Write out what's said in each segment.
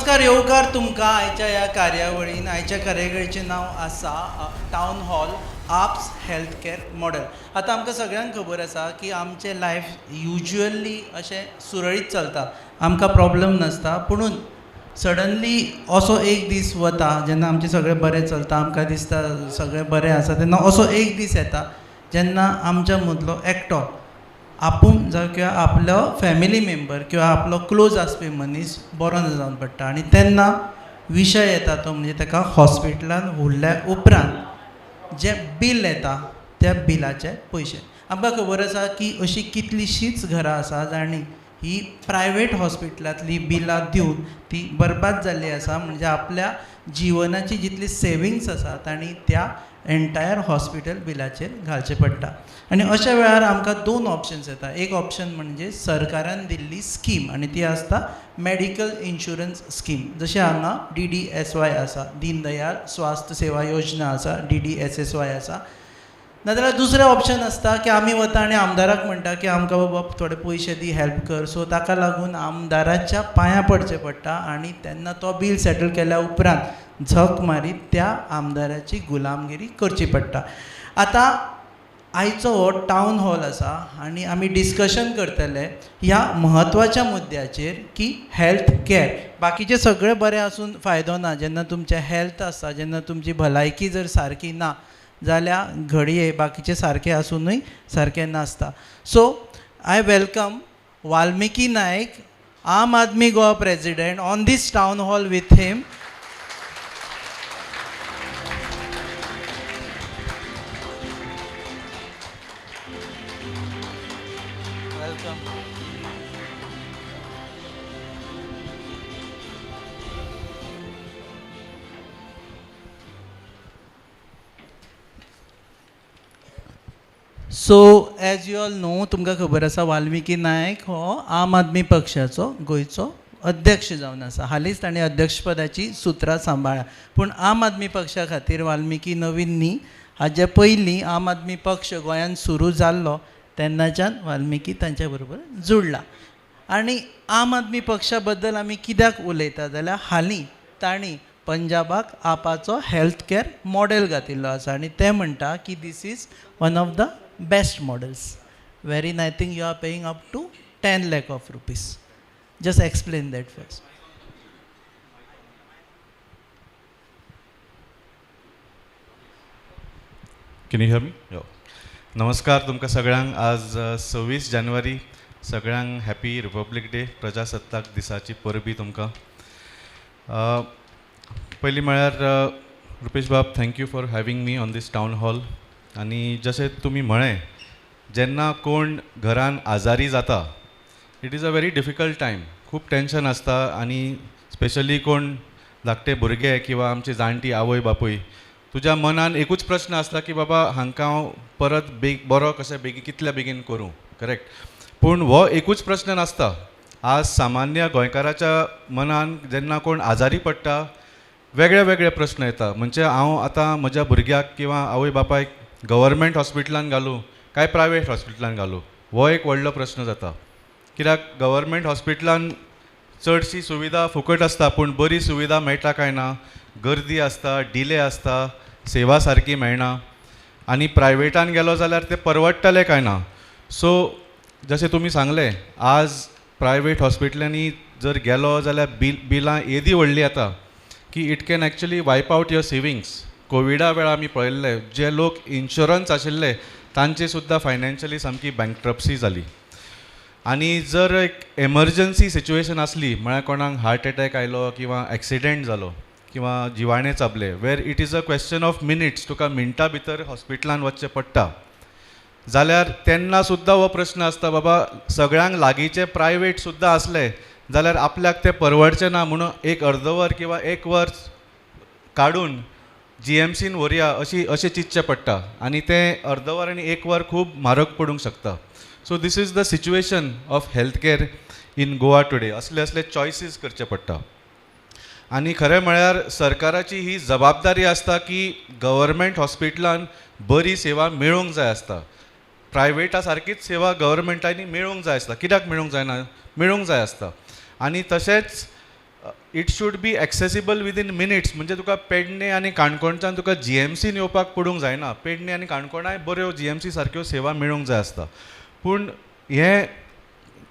नमस्कार येवकार तुमकां आयच्या ह्या कार्यावळीन. आयच्या कार्यावळीचें नांव आसा टावन हॉल आप्स हेल्थ कॅर मॉडेल. आतां आमकां सगळ्यांक खबर आसा की आमचें लायफ युज्युअली अशें सुरळीत चलता, आमकां प्रॉब्लम नासता. पुणून सडनली असो एक दीस वता जेन्ना आमचें सगळें बरें चलता, आमकां दिसता सगळें बरें आसा, तेन्ना असो एक दीस येता जेन्ना आमच्या मदलो एकटो आपूण जावं किंवा आपलो फॅमिली मेंबर किंवा आपलो क्लोज आसपी मनीस बरो ना जावन पडटा. आनी तेन्ना विशय येता तो म्हणजे ताका हॉस्पिटलान व्हरल्या उपरांत जें बील येता त्या बिलाचे पयशे. आमकां खबर आसा की अशीं कितलींशींच घरां आसा जाणी ही प्रायवेट हॉस्पिटलांतलीं बिलां दिवन ती बरबाद जाल्ली आसा. म्हणजे आपल्या जिवनाची जितली सेविंग्स आसा तांणी त्या एंटायर हॉस्पिटल बिलाचेर घालचें पडटा. आनी अशा वेळार आमकां दोन ऑप्शन्स येता. एक ऑप्शन म्हणजे सरकारान दिल्ली स्कीम आनी ती आसता मॅडिकल इन्शुरन्स स्कीम. जशें हांगा DDSY आसा, दीन दयाल स्वास्थ सेवा योजना आसा, DDSSY आसा. नाजाल्यार दुसरें ऑप्शन आसता की आमी वता आनी आमदाराक म्हणटा की आमकां बाबा थोडे पयशे दी, हेल्प कर. सो ताका लागून आमदाराच्या पांयां पडचें पडटा आनी तेन्ना तो बील सेटल केल्या उपरांत झक मारीत त्या आमदाराची गुलामगिरी करची पडटा. आतां आयचो हो टावन हॉल आसा आनी आमी डिस्कशन करतले ह्या म्हत्वाच्या मुद्द्याचेर की हेल्थ कॅर. बाकीचें सगळें बरें आसून फायदो ना. जेन्ना तुमचें हेल्थ आसा, जेन्ना तुमची भलायकी जर सारकी ना जाल्यार घडये बाकीचें सारकें आसुनूय सारकें नासता. So I welcome Valmiki Naik, Aam Aadmi Goa president, on this town hall with him. So as you all know, तुमकां खबर आसा वाल्मिकी नायक हो आम आदमी पक्षाचो गोंयचो अध्यक्ष जावन आसा. हालींच ताणें अध्यक्षपदाची सुत्रां सांबाळ्ळा. पूण आम आदमी पक्षा खातीर वाल्मिकी नवीन न्ही. हाजे पयलीं आम आदमी पक्ष गोंयांत सुरू जाल्लो तेन्नाच्यान वाल्मिकी तांच्या बरोबर जोडला. आनी आम आदमी पक्षा बद्दल आमी कित्याक उलयता जाल्यार हालीं तांणी पंजाबाक आपाचो हेल्थ कॅर मॉडेल घातिल्लो आसा आनी ते म्हणटा की this is one of the best models, wherein I think you are paying up to 10 lakh of rupees. Just explain that first. Can you hear me? Yo. नमस्कार तुमकां सगळ्यांक. आज 26 जानेवारी, सगळ्यांक हॅपी रिपब्लीक डे, प्रजासत्ताक दिसाची परबी तुमकां. पयलीं म्हळ्यार Rupesh bab, thank you for having me on this town hall. आनी जशें तुमी म्हळें, जेन्ना कोण घरान आजारी जाता, it is a very difficult time. खूब टेन्शन आसता आनी स्पेशली कोण धाकटे भुरगे किंवा आमची जाणटी आवय बापूय, तुज्या मनान एकूच प्रश्न आसता की बाबा हांकां हांव परत बरो कशें कितल्या बेगीन करूं. करेक्ट. पूण हो एकूच प्रश्न नासता. आज सामान्य गोंयकाराच्या मनान जेन्ना कोण आजारी पडटा, वेगळे वेगळे प्रश्न येता. म्हणजे हांव आतां म्हज्या भुरग्याक किंवा आवय बापायक गव्हर्मेंट हॉस्पिटलान घालूं काय प्रायवेट हॉस्पिटलान घालूं, हो एक व्हडलो प्रश्न जाता. कित्याक गव्हर्मेंट हॉस्पिटलान चडशी सुविधा फुकट आसता, पूण बरी सुविधा मेळटा काय ना, गर्दी आसता, डिले आसता, सेवा सारकी मेळना. आनी प्रायवेटान गेलो जाल्यार ते परवडटले काय ना. सो जशें तुमी सांगलें, आज प्रायवेट हॉस्पिटलांनी जर गेलो जाल्यार बिलां येदी व्हडली येता की it can actually wipe out your savings. कोविडा वेळा आमी पळयल्ले, जे लोक इन्शुरन्स आशिल्ले तांची सुद्दां फायनान्शियली सामकी बँकट्रप्सी जाली. आनी जर एक एमर्जन्सी सिच्युएशन आसली, म्हळ्यार कोणाक हार्ट एटॅक आयलो किंवा एक्सिडेंट जालो किंवा जिवाणें चाबले, where it is a question of minutes, तुका मिनटां भितर हॉस्पिटलान वचचें पडटा, जाल्यार तेन्ना सुद्दां हो प्रश्न आसता, बाबा सगळ्यांक लागींचे प्रायवेट सुद्दां आसले जाल्यार आपल्याक तें परवडचें ना म्हणून एक अर्दवर किंवा एक वर काडून GMCन व्हरया अशें चिंतचें पडटा. आनी तें अर्दवर आनी एक वर खूब म्हारग पडूंक शकता. So this is the situation of health care in Goa today. असले चॉयसीस करचे पडटा. आनी खरें म्हळ्यार सरकाराची ही जबाबदारी आसता की गव्हर्मेंट हॉस्पिटलान बरी सेवा मेळूंक जाय आसता. प्रायवेटा सारकीच सेवा गव्हर्मेंटांनी मेळूंक जाय आसता. कित्याक मेळूंक जायना? मेळूंक जाय आसता. आनी तशेंच it should be accessible within minutes. म्हणजे तुका पेडणे आनी काणकोणच्यान तुका GMCन येवपाक पडूंक जायना. पेडणे आनी काणकोणाय बऱ्यो GMC सारक्यो सेवा मेळूंक जाय आसता. पूण हें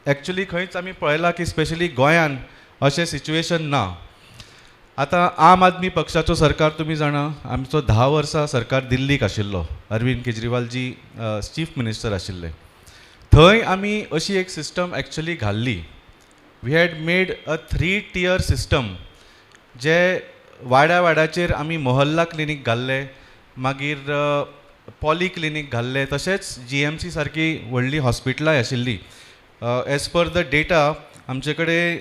एक्चुली खंयच आमी पळयलां की स्पेशली गोंयान अशें सिच्युएशन ना. आतां आम आदमी पक्षाचो सरकार तुमी जाणा, आमचो 10 वर्सां सरकार दिल्लीक आशिल्लो. अरविंद केजरीवालजी चीफ मिनिस्टर आशिल्ले. थंय आमी अशी एक सिस्टम एक्चुली घाल्ली. We had made a 3-tier system, जे वाड्या वाड्याचेर आमी मोहल्ला क्लिनीक घाल्ले, मागीर पॉली क्लिनीक घाल्ले, तशेंच GMC सारकी व्हडली हॉस्पिटलाय आशिल्ली. एज पर द डेटा आमचे कडेन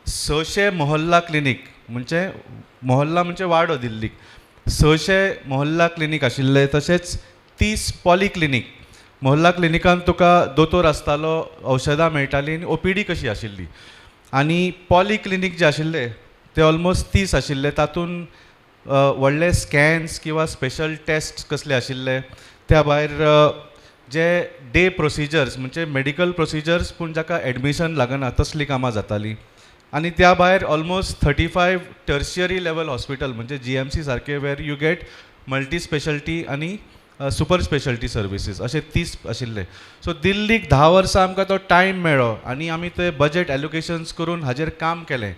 600 मोहल्ला क्लिनीक, म्हणजे मोहल्ला म्हणजे वाडो दिल्लीक, 600 मोहल्ला क्लिनीक आशिल्ले. तशेंच 30 पॉली क्लिनीक. मोहल्ला क्लिनिकान तुका दोतोर आसतालो, औषधां मेळटालीं आनी OPD कशी आशिल्ली. आनी पॉली क्लिनीक जे आशिल्ले ते ऑलमोस्ट 30 आशिल्ले. तातूंत व्हडले स्कॅन्स किंवा स्पेशल टेस्ट कसले आशिल्ले. त्या भायर जे डे प्रोसिजर्स म्हणजे मेडिकल प्रोसिजर्स पूण जाका एडमिशन लागना तसलीं कामां जातालीं. आनी त्या भायर ऑलमोस्ट 35 टर्शियरी लेवल हॉस्पिटल म्हणजे GMC सारके वेर यू गेट मल्टी स्पेशलिटी आनी सुपर स्पेशलिटी सर्विसीस अशे 30 आशिल्ले. सो दिल्लीक 10 वर्सां आमकां तो टायम मेळ्ळो आनी आमी ते बजेट एलोकेशन्स करून हाजेर काम केलें.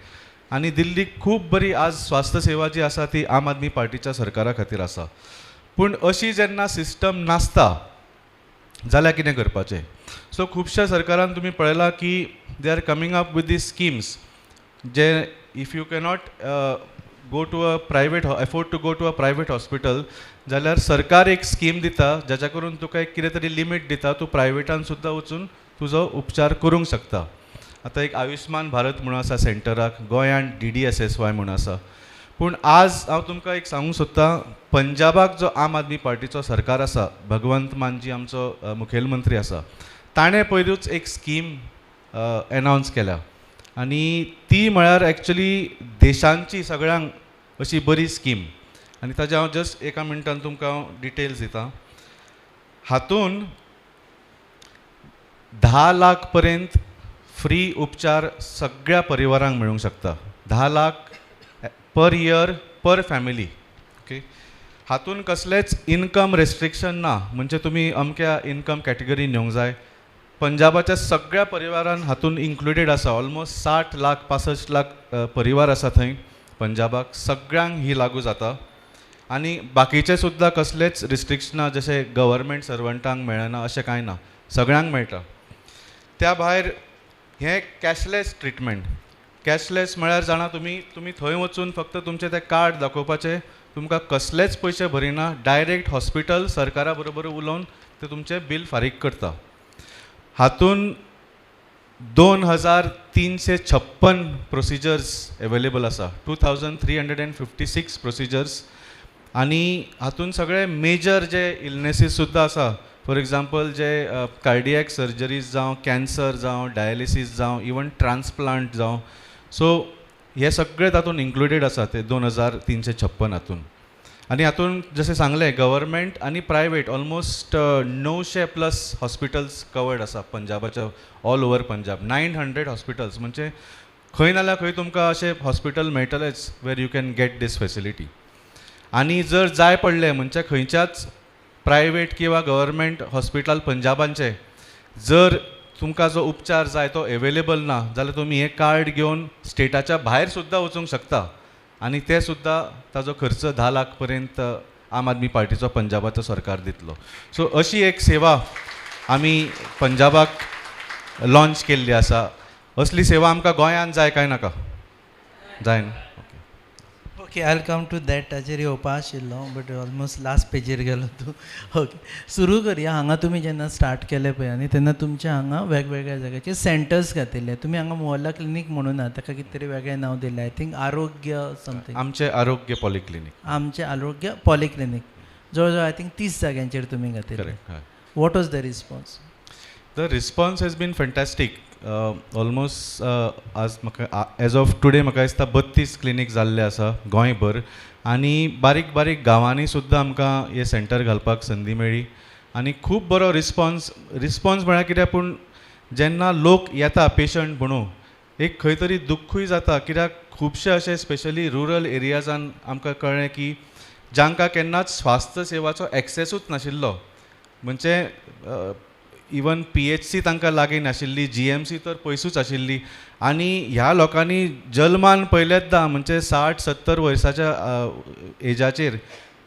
आनी दिल्लीक खूब बरी आज स्वास्थ्य सेवा जी आसा ती आम आदमी पार्टीच्या सरकारा खातीर आसा. पूण अशी जेन्ना सिस्टम नासता जाल्यार कितें करपाचें. सो खुबश्या सरकारान तुमी पळयलां की they are coming up with this schemes जे if you cannot go to a private afford to go to a private hospital जाल्यार सरकार एक स्कीम दिता जाच्या करून तुका एक कितें तरी लिमीट दिता, तूं प्रायवेटान सुद्दां वचून तुजो उपचार करूंक शकता. आतां एक आयुश्मान भारत म्हणून आसा सेंटराक, गोंयान DDSSY म्हणून आसा. पूण आज हांव तुमकां एक सांगूंक सोदतां, पंजाबाक जो आम आदमी पार्टीचो सरकार आसा, भगवंत मानजी आमचो मुखेलमंत्री आसा, ताणें पयलूच एक स्कीम एनावन्स केल्या. आनी ती म्हळ्यार एक्चुली देशांची सगळ्यांक अशी बरी स्कीम. आनी ताजे हांव जस्ट एका मिनटान तुमकां डिटेल्स दितां. हातून 10 लाख पर्यंत फ्री उपचार सगळ्या परिवारांक मेळूंक शकता. 10 lakh per year per family. Okay. हातून कसलेच इनकम रेस्ट्रिक्शन ना, म्हणजे तुमी अमक्या इनकम कॅटेगरीन येवंक जाय. पंजाबाच्या सगळ्या परिवारान हातून इन्क्लुडेड आसा. ऑलमोस्ट 60 लाख 65 लाख परिवार आसा थंय पंजाबाक. सगळ्यांक ही लागू जाता. आनी बाकीचे सुद्दां कसलेच रिस्ट्रिक्शनां जशे गव्हर्मेंट सर्वंटांक मेळना अशें कांय ना, सगळ्यांक मेळटा. त्या भायर हें कॅशलेस ट्रिटमेंट. कॅशलेस म्हळ्यार जाणा तुमी थंय वचून फक्त तुमचें तें कार्ड दाखोवपाचें, तुमकां कसलेच पयशे भरिना, डायरेक्ट हॉस्पिटल सरकारा बरोबर उलोवन ते तुमचें बील फारीक करता. हातून 2356 प्रोसिजर्स एवेलेबल आसा, 2356 प्रोसिजर्स. आनी हातून सगळे मेजर जे इलनेसीस सुद्दां आसा, फॉर एग्जाम्पल जे कार्डियॅक सर्जरीज जावं, कॅन्सर जावं, डायलिसीस जावं, इवन ट्रान्सप्लांट जावं, सो हे सगळे तातूंत इन्क्लुडेड आसा ते 2356 हातून. आनी हातून जशें सांगलें गव्हर्मेंट आनी प्रायवेट ऑलमोस्ट 900+ हॉस्पिटल्स कवर्ड आसा पंजाबाच्या ऑल ओवर पंजाब. 900 हॉस्पिटल्स म्हणजे खंय नाल्यार खंय तुमकां अशें हॉस्पिटल मेळटलेच where you can get this facility. आनी जर जाय पडलें म्हणजे खंयच्याच प्रायवेट किंवा गव्हर्मेंट हॉस्पिटल पंजाबांचे जर तुमकां जो उपचार जाय तो एवेलेबल ना जाल्यार तुमी हें कार्ड घेवन स्टेटाच्या भायर सुद्दां वचूंक शकता. आनी ते सुद्दां ताजो खर्च 10 लाख पर्यंत आम आदमी पार्टीचो पंजाबाचो सरकार दितलो. सो अशी एक सेवा आमी पंजाबाक लॉन्च केल्ली आसा. असली सेवा आमकां गोंयांत जाय काय नाका? जायना. Okay, I will come to that. ताचेर येवपा आशिल्लो बट ऑलमोस्ट लास्ट पेजीर गेलो तूं. ओके, सुरू करया. हांगा तुमी जेन्ना स्टार्ट केलें पळय आनी तेन्ना तुमच्या हांगा वेगवेगळ्या जाग्याचे सेंटर्स घातिल्ले. तुमी हांगा मोहल्ला क्लिनीक म्हणून ना, ताका कितें तरी वेगळें नांव दिलें. आय थिंक आरोग्य समथींग. आमचे आरोग्य पॉलिक्लिनीक. आमचे आरोग्य पॉलिक्लिनीक जवळ जवळ आय थिंक 30 जाग्यांचेर तुमी घातिल्ले. What was the response? The response has been fantastic. Almost आज म्हाका एज ऑफ टुडे म्हाका दिसता 32 क्लिनीक जाल्ले आसा गोंयभर. आनी बारीक बारीक गांवांनी सुद्दां आमकां हे सेंटर घालपाक संदी मेळ्ळी. आनी खूब बरो रिस्पॉन्स म्हळ्यार कितें, पूण जेन्ना लोक येता पेशंट म्हणून एक खंय तरी दुख्खूय जाता, कित्याक खुबशे अशे स्पेशली रुरल एरियाजान आमकां कळ्ळें की जांकां केन्नाच स्वास्थ्य सेवाचो एक्सेसूच नाशिल्लो, म्हणजे इवन PHC तांकां लागीं नाशिल्ली, GMC तर पयसूच आशिल्ली, आनी ह्या लोकांनी जल्मान पयलेचदा म्हणजे 60-70 वर्साच्या एजाचेर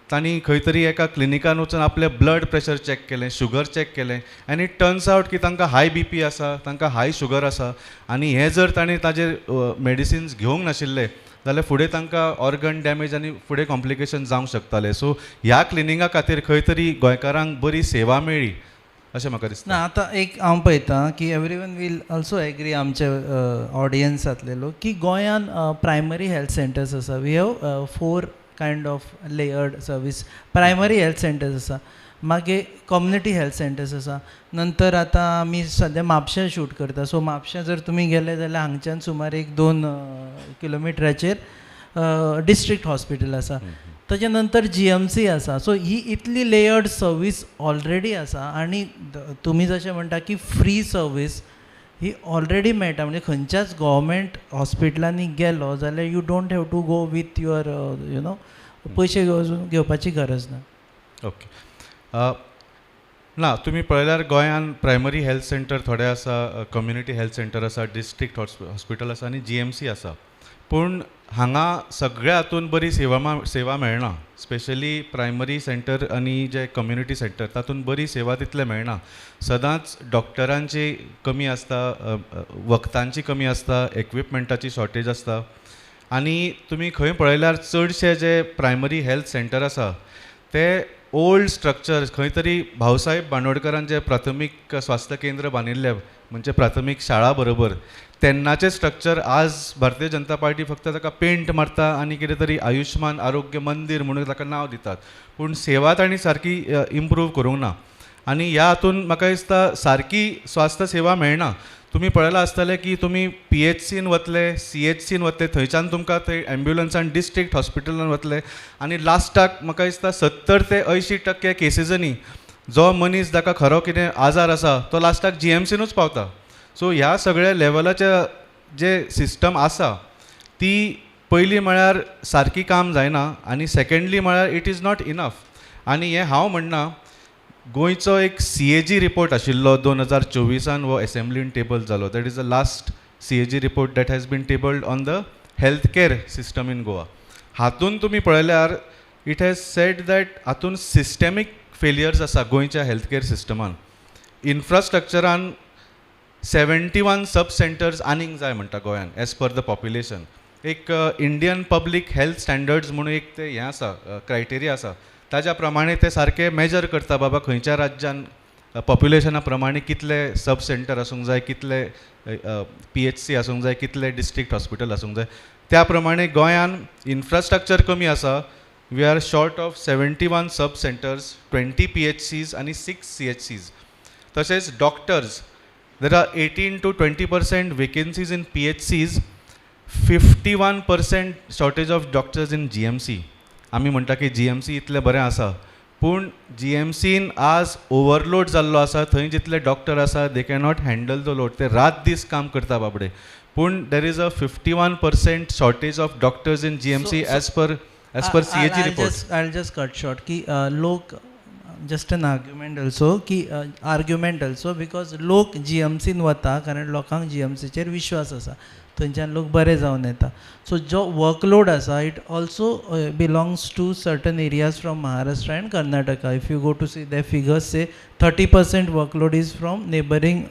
तांणी खंय तरी एका क्लिनिकान वचून आपलें ब्लड प्रेशर चॅक केलें, शुगर चॅक केलें, आनी इट टर्न्स आउट की तांकां हाय BP आसा, तांकां हाय शुगर आसा, आनी हें जर तांणी ताजेर मेडिसिन्स घेवंक नाशिल्ले जाल्यार फुडें तांकां ऑर्गन डॅमेज आनी फुडें कॉम्प्लिकेशन जावंक शकताले. सो ह्या क्लिनिका खातीर खंय तरी गोंयकारांक बरी सेवा मेळ्ळी अशें म्हाका दिसता. ना आतां एक हांव पळयतां की एवरीवन वील ऑल्सो एग्री आमचे ऑडियन्सांतले लोक की गोंयान प्रायमरी हेल्थ सेंटर्स आसा. We have 4 kind of layered service. Primary health centres आसा, मागीर कम्युनिटी हेल्थ सेंटर्स आसा, नंतर आतां आमी सद्या म्हापश्यां शूट करता. सो म्हापश्यां जर तुमी गेले जाल्यार हांगच्यान सुमार 1-2 किलोमिटराचेर डिस्ट्रिक्ट हॉस्पिटल आसा. ताच्या नंतर GMC आसा. सो ही इतली लेयर्ड सर्वीस ऑलरेडी आसा, आनी तुमी जशें म्हणटा की फ्री सर्वीस ही ऑलरेडी मेळटा. म्हणजे खंयच्याच गव्हर्मेंट हॉस्पिटलांनी गेलो जाल्यार you don't have to go with your पयशे घेवपाची गरज ना. ओके. ना तुमी पळयल्यार गोंयान प्रायमरी हेल्थ सेंटर थोडे आसा, कम्युनिटी हेल्थ सेंटर आसा, डिस्ट्रिक्ट हॉस्पिटल आसा आनी GMC आसा. पूण हांगा सगळ्या हातून बरी सेवा मेळना. स्पेशली प्रायमरी सेंटर आनी जे कम्युनिटी सेंटर तातूंत बरी सेवा तितले मेळना. सदांच डॉक्टरांची कमी आसता, वखदांची कमी आसता, इक्विपमेंटाची शॉर्टेज आसता. आनी तुमी खंय पळयल्यार चडशे जे प्रायमरी हेल्थ सेंटर आसा ते ओल्ड स्ट्रक्चर्स, खंय तरी भाऊसाहेब बांदोडकरान जे प्राथमीक स्वास्थ्य केंद्र बांदिल्ले, म्हणजे प्राथमीक शाळा बरोबर, तेन्नाचें स्ट्रक्चर आज भारतीय जनता पार्टी फक्त ताका पेंट मारता आनी कितें तरी आयुश्मान आरोग्य मंदिर म्हणून ताका नांव दितात, पूण सेवा तांणी सारकी इम्प्रूव करूंक ना. आनी ह्या हातून म्हाका दिसता सारकी स्वास्थ्य सेवा मेळना. तुमी पळयलां आसतलें की तुमी PHCन वतले, CHCन वतले, थंयच्यान तुमकां थंय एम्ब्युलन्सान डिस्ट्रिक्ट हॉस्पिटलान वतले, आनी लास्टाक म्हाका दिसता 70 ते 80% केसीसांनी जो मनीस जाका खरो कितें आजार आसा तो लास्टाक GMCनूच पावता. सो ह्या सगळ्या लेवलाच्या जे सिस्टम आसा ती पयली म्हळ्यार सारकी काम जायना, आनी सेकेंडली म्हळ्यार इट इज नॉट इनफ. आनी हें हांव म्हणना, गोंयचो एक CAG रिपोर्ट आशिल्लो 2024 वो एसेंब्लीन टेबल जालो. That is the last CAG report that has been tabled on the health care system in Goa. हातून तुमी पळयल्यार इट हॅज सेड दॅट हातून सिस्टेमीक फेलियर्स आसा गोंयच्या हेल्थ केअर सिस्टमान. इन्फ्रास्ट्रक्चरान 71 सब सेंटर्स आनीक जाय म्हणटा गोंयान एज पर द पॉप्युलेशन. एक इंडियन पब्लीक हेल्थ स्टँडर्ड्स म्हणून एक ते हें आसा, क्रायटेरिया आसा, ताज्या प्रमाणे ते सारके मेजर करता बाबा खंयच्या राज्यान पॉप्युलेशना प्रमाणे कितले सब सेंटर आसूंक जाय, कितले PHC आसूंक जाय, कितले डिस्ट्रिक्ट हॉस्पिटल आसूंक जाय. त्या प्रमाणे गोंयान इन्फ्रास्ट्रक्चर कमी आसा. We are short of 71 sub centres, 20 PHCs आनी 6 CHCs. तशेंच doctors, there are 18 to 20% vacancies in PHCs, 51% shortage of doctors in GMC. आमी म्हणटा की GMC इतलें बरें आसा, पूण GMCन आज ओवरलोड जाल्लो आसा. थंय जितले डॉक्टर आसा दे कॅनॉट हँडल द लोड. ते रात दीस काम करता बाबडे. पूण देर is a 51% shortage of doctors in GMC as per CAG report. I'll just cut short की लोक just an argument also because लोक GMCन वता कारण लोकांक GMCचेर विश्वास आसा, थंयच्यान लोक बरे जावन येता. सो जो वर्कलोड आसा it also belongs to certain areas from Maharashtra and Karnataka. If you go to see the figures say 30% workload is from neighbouring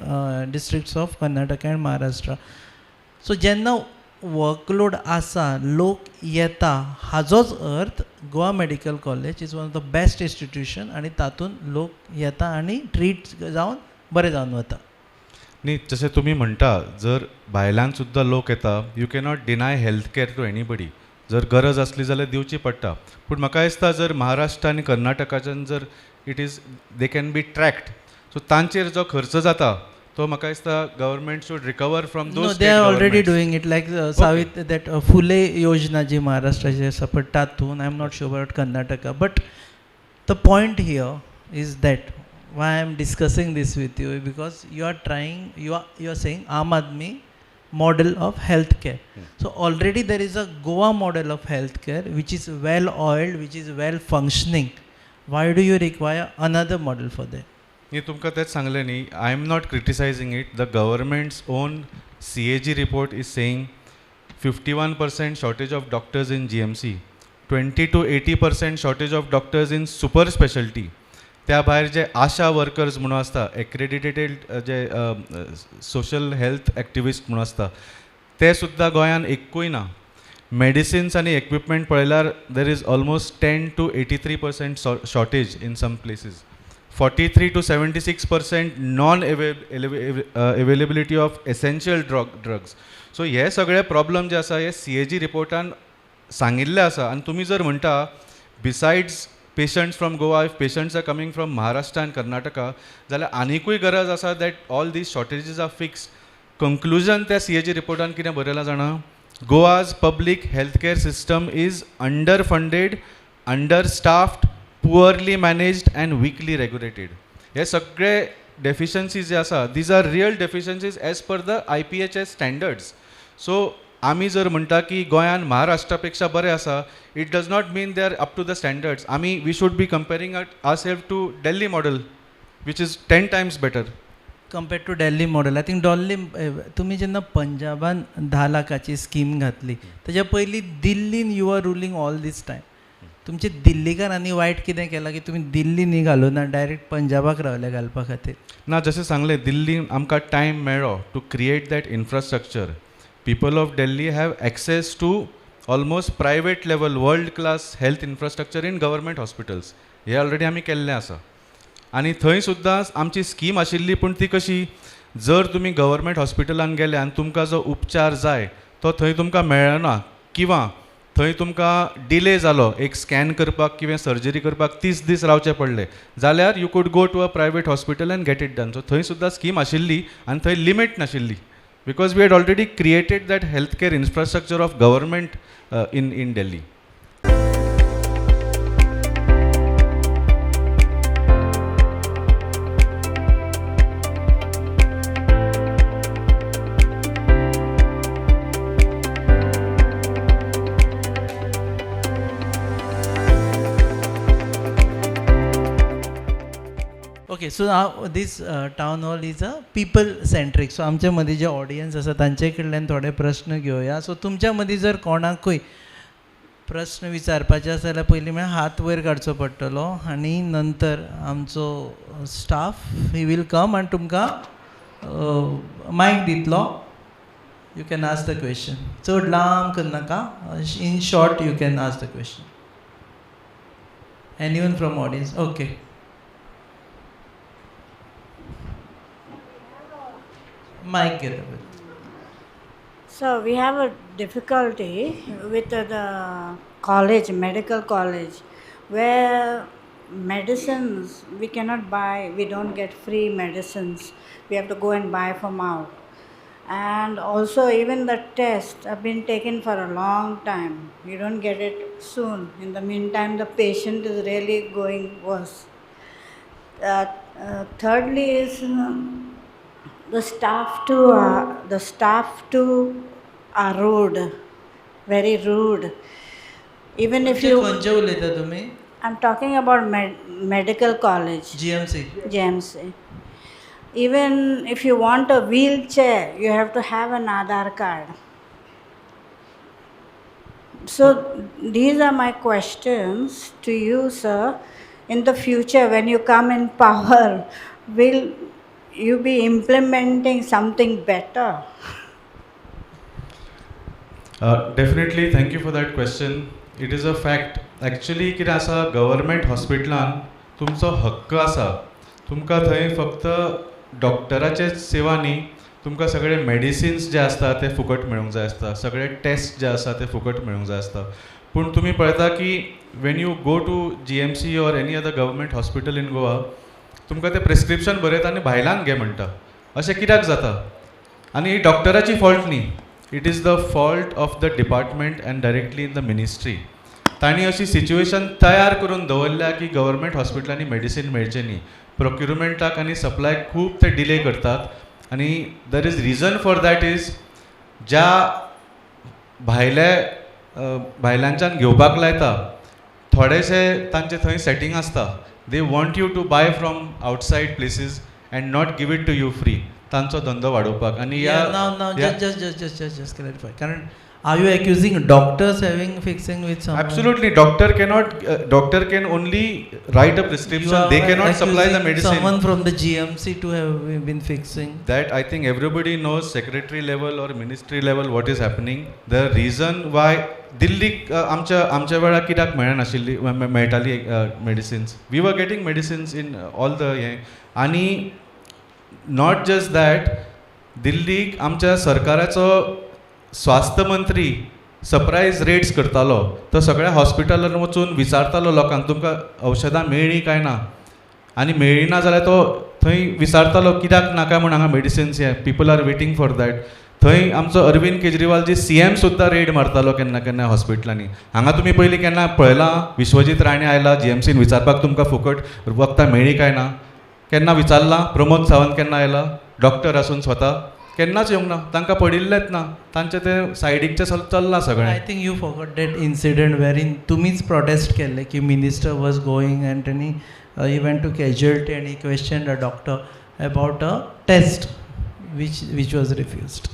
districts of Karnataka and Maharashtra. So जेन्ना वर्कलोड आसा, लोक येता, हाजोच अर्थ Goa medical college is one of the best institution आनी तातूंत लोक येता आनी ट्रीट जावन बरे जावन वता. न्ही, जशें तुमी म्हणटा जर भायल्यान सुद्दां लोक येता, you cannot deny health care to anybody. जर गरज आसली जाल्यार दिवची पडटा. पूण म्हाका दिसता जर महाराष्ट्र आनी कर्नाटकाच्यान जर it is they can be tracked, so तांचेर जो खर्च जाता तो म्हाका दिसता government should recover from those. They are already doing it लायक सावित दॅट फुले योजना जी महाराष्ट्राची आसा पळय तातूंत. I am not sure about Karnataka, but the point here is that why I am discussing this with you because you are trying, you are saying Aam Aadmi model of healthcare. So already there is a Goa model of healthcare which is well oiled, which is well functioning. Why do you require another model for that? मी तुमकां तेच सांगलें न्ही, I am not criticising it. The government's own CAG report is saying 51% shortage of doctors in GMC, 20 to 80% shortage of doctors in super specialty. त्या भायर जे आशा workers म्हणून आसता, एक्रेडिटेटेड जे सोशल हेल्थ एक्टिविस्ट म्हणून आसता, ते सुद्दां गोंयान एक्कूय ना. मेडिसिन्स आनी इक्विपमेंट पळयल्यार there is almost 10 to 83% shortage in some places. 43 to 76% non availability of essential drugs. So हे सगळे प्रॉब्लम जे आसा हे CAG रिपोर्टान सांगिल्ले आसा. आनी तुमी जर म्हणटा besides patients from Goa, if patients are coming from Maharashtra and Karnataka, जाल्यार आनिकूय गरज आसा that all these shortages are fixed. Conclusion त्या CAG रिपोर्टान कितें बरयलां जाणा, Goa's public health care system is under funded, under staffed, poorly managed and weakly regulated. हे सगळे डेफिशन्सीज जे आसा these are real deficiencies as per the IPHS standards. So आमी जर म्हणटा की गोंयान महाराष्ट्रा पेक्षा बरें आसा, it does not mean they are up to the standards. आमी we should be comparing our self to Delhi model which is 10 times better. Compared to Delhi model. I think तुम्ही जेन्ना पंजाबान 10 लाखाची स्कीम घातली तेज्या पयलीं दिल्लीन you are ruling all this time. तुमचे दिल्लीकारांनी वायट कितें केलां की तुमी दिल्ली न्ही घालून ना डायरेक्ट पंजाबाक रावले घालपा खातीर. ना, जशें सांगलें, दिल्लीन आमकां टायम मेळ्ळो to create that infrastructure. People of Delhi have access to almost private level world class health infrastructure in government hospitals. हे ऑलरेडी आमी केल्लें आसा. आनी थंय सुद्दां आमची स्कीम आशिल्ली, पूण ती कशी, जर तुमी गव्हर्मेंट हॉस्पिटलान गेले आनी तुमकां जो उपचार जाय तो थंय तुमकां मेळना, किंवा थंय तुमकां डिले जालो, एक स्कॅन करपाक किंवा सर्जरी करपाक 30 दीस रावचे पडले, जाल्यार you could go to a private hospital and get it done. So थंय सुद्दां स्कीम आशिल्ली आनी थंय लिमीट नाशिल्ली, because we had already created that health care infrastructure of government in Delhi. Okay, so now this town hall is a people centric. So आमच्या मदीं जे audience आसा तांचे कडल्यान थोडे प्रश्न घेवया. सो तुमच्या मदीं जर कोणाकूय प्रश्न विचारपाचे आसा जाल्यार पयलीं म्हळ्यार हात वयर काडचो पडटलो आनी नंतर आमचो स्टाफ ही वील कम आनी तुमकां मायक दितलो. You can ask the question. चड लांब करनाका, in short you can ask the question. Anyone from audience? Okay. Mike, get a bit. So we have a difficulty with the college, medical college, where medicines we cannot buy, we don't get free medicines, we have to go and buy from out. And also even the tests have been taken for a long time, you don't get it soon. In the meantime the patient is really going worse. Thirdly is the staff too are rude, very rude. Even if you, खंयचे उलयता तुमी? I'm talking about medical college, GMC. Even if you want a wheelchair, you have to have an Aadhaar card. So these are my questions to you, sir. In the future, when you come in power, will you be implementing something better? Definitely, thank you for that question. It is a fact. Actually कितें आसा, government हॉस्पिटलान तुमचो हक्क आसा. तुमकां थंय फक्त डॉक्टराचे सेवा न्ही, तुमकां सगळे मेडिसिन्स जे आसता ते फुकट मेळूंक जाय आसता, सगळे टेस्ट जे आसा ते फुकट मेळूंक जाय आसता. पूण तुमी पळयता की when you go to GMC or any other government hospital in Goa, तुमकां ते प्रिस्क्रिप्शन बरयता आनी भायल्यान घे म्हणटा. अशें कित्याक जाता? आनी ही डॉक्टराची फॉल्ट न्ही, it is the fault of the department end directly in the ministry. तांणी अशी सिच्युएशन तयार करून दवरल्या की गव्हर्मेंट हॉस्पिटलांनी मेडिसीन मेळचें न्ही. प्रोक्युरमेंटाक आनी सप्लायक खूब ते डिले करतात. आनी there is reason for that is ज्या भायल्यांच्यान घेवपाक लायता थोडेशे तांचे थंय सेटींग आसता. They want you to buy from outside places and not give it to you free, तांचो धंदो वाडोवपाक. आनी now just clarify. कारण are you accusing doctors having fixing with someone? Absolutely, doctor can only write a prescription. You are They cannot supply the accusing medicine. someone from the GMC to have been fixing. That I think everybody knows, secretary level or ministry level, what is happening. The reason why Delhi आमच्या वेळार कित्याक मेळनाशिल्ली मेळटाली medicines. We were getting medicines in all the हे. आनी not just that, दिल्लीक आमच्या सरकाराचो स्वास्थ्य मंत्री सरप्रायज रेड्स करतालो. तो सगळ्या हॉस्पिटलांत वचून विचारतालो लोकांक तुमकां औषधां मेळ्ळीं काय ना, आनी मेळ्ळीं ना जाल्यार तो थंय विचारतालो कित्याक नाका म्हूण हांगा मेडिसिन्स हे people are waiting for that. थंय आमचो अरविंद केजरीवाल जी CM सुद्दां रेड मारतालो केन्ना केन्ना हॉस्पिटलांनी. हांगा तुमी पयलीं केन्ना पळयलां विश्वजीत राणे आयला GMCन विचारपाक तुमकां फुकट वखदां मेळ्ळीं काय ना? केन्ना विचारलां? प्रमोद सावंत केन्ना आयला? डॉक्टर आसून स्वता केन्नाच येवंक ना. तांकां पडिल्लेच ना. तांचें तें सायडीकचें चल्लां सगळें. I think you forgot that incident वेरीन तुमीच प्रोटेस्ट केल्ले की मिनिस्टर वॉज गोईंग अँड त्यांनी he went to casualty and he question a doctor about a test which was refused.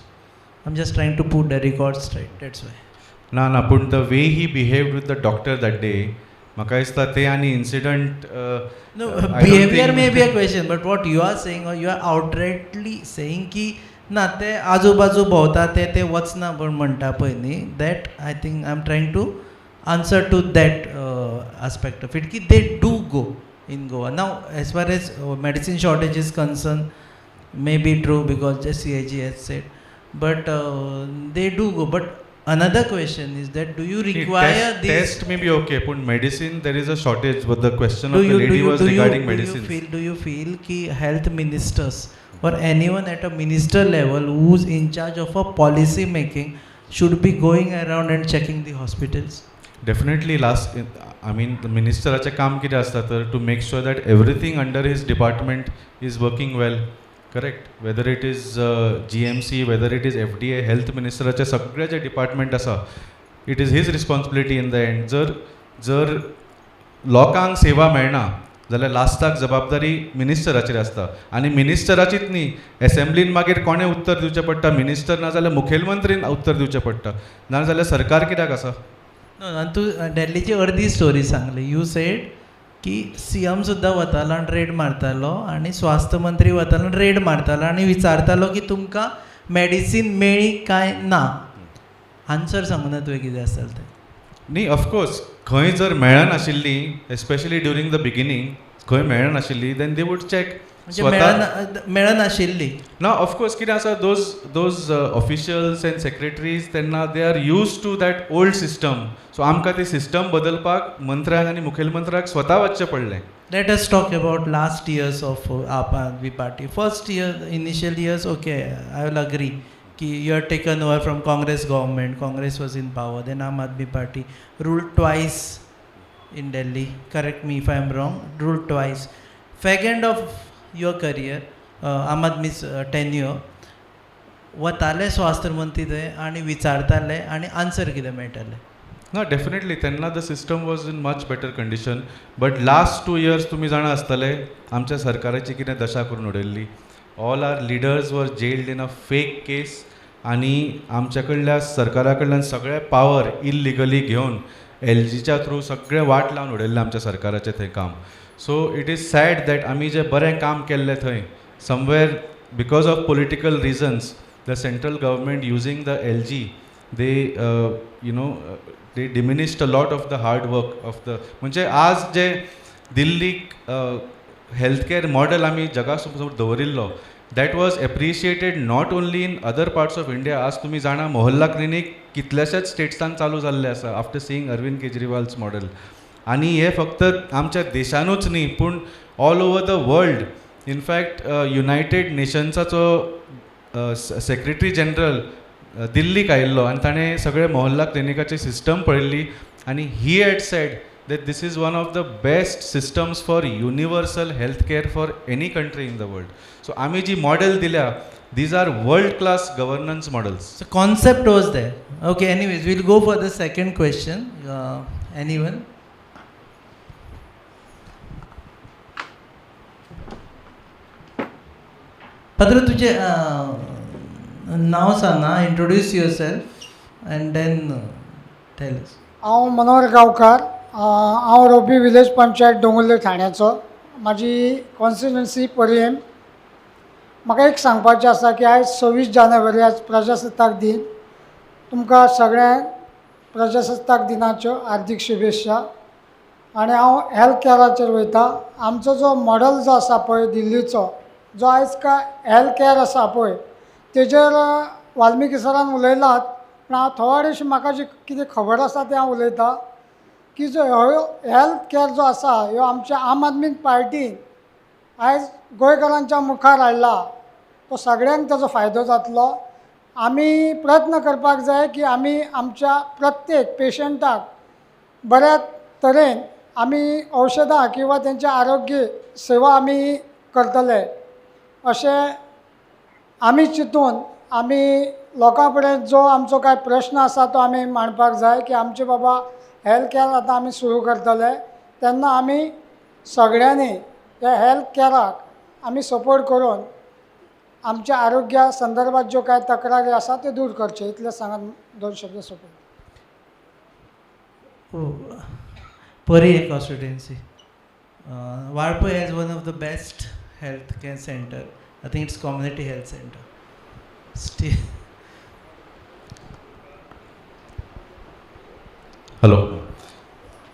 I'm just trying to put the record straight, that's why. ना पूण the way he behaved with the doctor that day म्हाका दिसता ते आनी incident. No, behavior may be a question, but what you are saying, or you are outrightly saying की ना ते आजूबाजू भोंवता ते वचना पण म्हणटा पळय न्ही, that I think I am trying to answer to that aspect of it की they do go in Goa. Now as far as medicine shortage is concern may be true because the CAG has said, but they do go. But another question is that do you require this test may be okay, but medicine there is a shortage. But the question of the lady was regarding medicines. Do you feel ki health ministers or anyone at a minister level who's in charge of a policy making should be going around and checking the hospitals? Definitely I mean the ministeraचे काम कितें आसता तर to make sure that everything under his department is working well. Correct. Whether it is GMC, whether it is FDA, health ministeraचे सगळे जे department आसा, it is his responsibility in the end. जर लोकांक सेवा मेळना जाल्यार लास्टाक जबाबदारी मिनिस्टराचेर आसता. आनी मिनिस्टराचीच न्ही, एसेंब्लीन मागीर कोणें उत्तर दिवचें पडटा? मिनिस्टर ना जाल्यार मुखेलमंत्रीन उत्तर दिवचें पडटा. ना जाल्यार सरकार कित्याक आसा? No, तू दिल्लीची अर्दी स्टोरी सांगली. यू सेड की CM सुद्दां वतालो आनी रेड मारतालो आनी स्वास्थ्य मंत्री वतालो आनी रेड मारतालो आनी विचारतालो की तुमकां मेडिसीन मेळ्ळी काय ना. आन्सर सांगूना तुवें कितें आसतालें तें. न्ही ऑफकोर्स खंय जर मेळनाशिल्ली, एस्पेशली ड्युरींग द बिगिनींग खंय मेळनाशिल्ली, देन दे वूड चॅक. मेळनाशिल्ली ना ऑफकोर्स कितें आसा, दोज ऑफिशियल्स एंड सेक्रेटरीज तेन्ना they are used to that old system. So आमकां ती सिस्टम बदलपाक मंत्र्याक आनी मुखेलमंत्र्याक स्वता वचचें पडलें. Let us talk about last years of Aam Aadmi Party. First year, initial years, okay, I will agree. Ki you are taken over from Congress government. Congress was in power. Then Aam Aadmi Party ruled twice in Delhi. Correct me if I am wrong. Ruled twice. Fag end of your career, Aam Aadmi's tenure. वताले स्वास्थ्य मंत्री थंय आनी विचारताले आनी answer कितें मेळटालें? ना definitely तेन्ना the system was in much better condition. But last 2 years तुमी जाणा आसतले आमच्या सरकाराची कितें दशा करून उडयल्ली. ऑल आर लिडर्स वर जेल्ड इन अ फेक केस आनी आमच्या कडल्या सरकारा कडल्यान सगळे पावर इल्लिगली घेवन LGच्या थ्रू सगळे वाट लावन उडयल्लें आमच्या सरकाराचें थंय काम. So it is sad that आमी जें बरें काम केल्लें थंय somewhere because of political reasons the central government using the LG they they diminished a lot of the hard work of the. म्हणजे आज जे दिल्लीक हेल्थ कॅर मॉडेल आमी जगा समोर दवरिल्लो that was appreciated not only in other parts of India. आज तुमी जाणा मोहल्ला क्लिनीक कितल्याशाच स्टेट्सान चालू जाल्ले आसा after seeing Arvind Kejriwal's model. आनी हे फक्त आमच्या देशानूच न्ही पूण all over the world. In fact united नेशन्साचो सेक्रेटरी जनरल दिल्लीक आयिल्लो आनी ताणें सगळे मोहल्ला क्लिनिकाची सिस्टम पळयल्ली आनी he had sed that this is one of the best systems for universal healthcare for any country in the world. So आम्ही जी मॉडेल दिल्या, these are world class governance models. So concept was there. Okay, anyways, we'll go for the second question. Anyone? Padra, तुझे नाव सांगा, introduce yourself and then tell us. हांव मनोहर गांवकार. हांव रोबी village panchayat डोंगुर्ले ठाण्याचो. म्हाजी constituency पर्येम. म्हाका एक सांगपाचें आसा की आयज 26 जानेवारी आज प्रजासत्ताक दिन. तुमकां सगळ्यांक प्रजासत्ताक दिनाच्यो हार्दिक शुभेच्छा. आनी हांव हेल्थ कॅराचेर वयता. आमचो जो मॉडल जो आसा पळय दिल्लीचो, जो आयज हेल्थ कॅर आसा पळय, तेजेर वाल्मिकी सरान उलयलात. पूण हांव थोडेशें म्हाका जी कितें खबर आसा तें हांव उलयतां की जो हो हेल्थ कॅर जो आसा ह्यो आमच्या आम आदमी पार्टीन आयज गोंयकारांच्या मुखार हाडला. तो सगळ्यांक ताजो फायदो जातलो. आमी प्रयत्न करपाक जाय की आमी आमच्या प्रत्येक पेशंटाक बऱ्या तरेन आमी औषधां किंवा तेंचे आरोग्य सेवा आमी करतले अशें आमी चिंतून आमी लोकां कडेन जो आमचो कांय प्रश्न आसा तो आमी मांडपाक जाय की आमचे बाबा हेल्थ कॅर आतां आमी सुरू करतले तेन्ना आमी सगळ्यांनी ह्या हेल्थ कॅराक आमी सपोर्ट करून आमच्या आरोग्या संदर्भात ज्यो कांय तक्रारी आसा त्यो दूर करचे. इतलें सांगात 2 शब्द सोंपय. Puri constituency. Varpur is one of the best healthcare center. I think it's community health center. Still. Hello,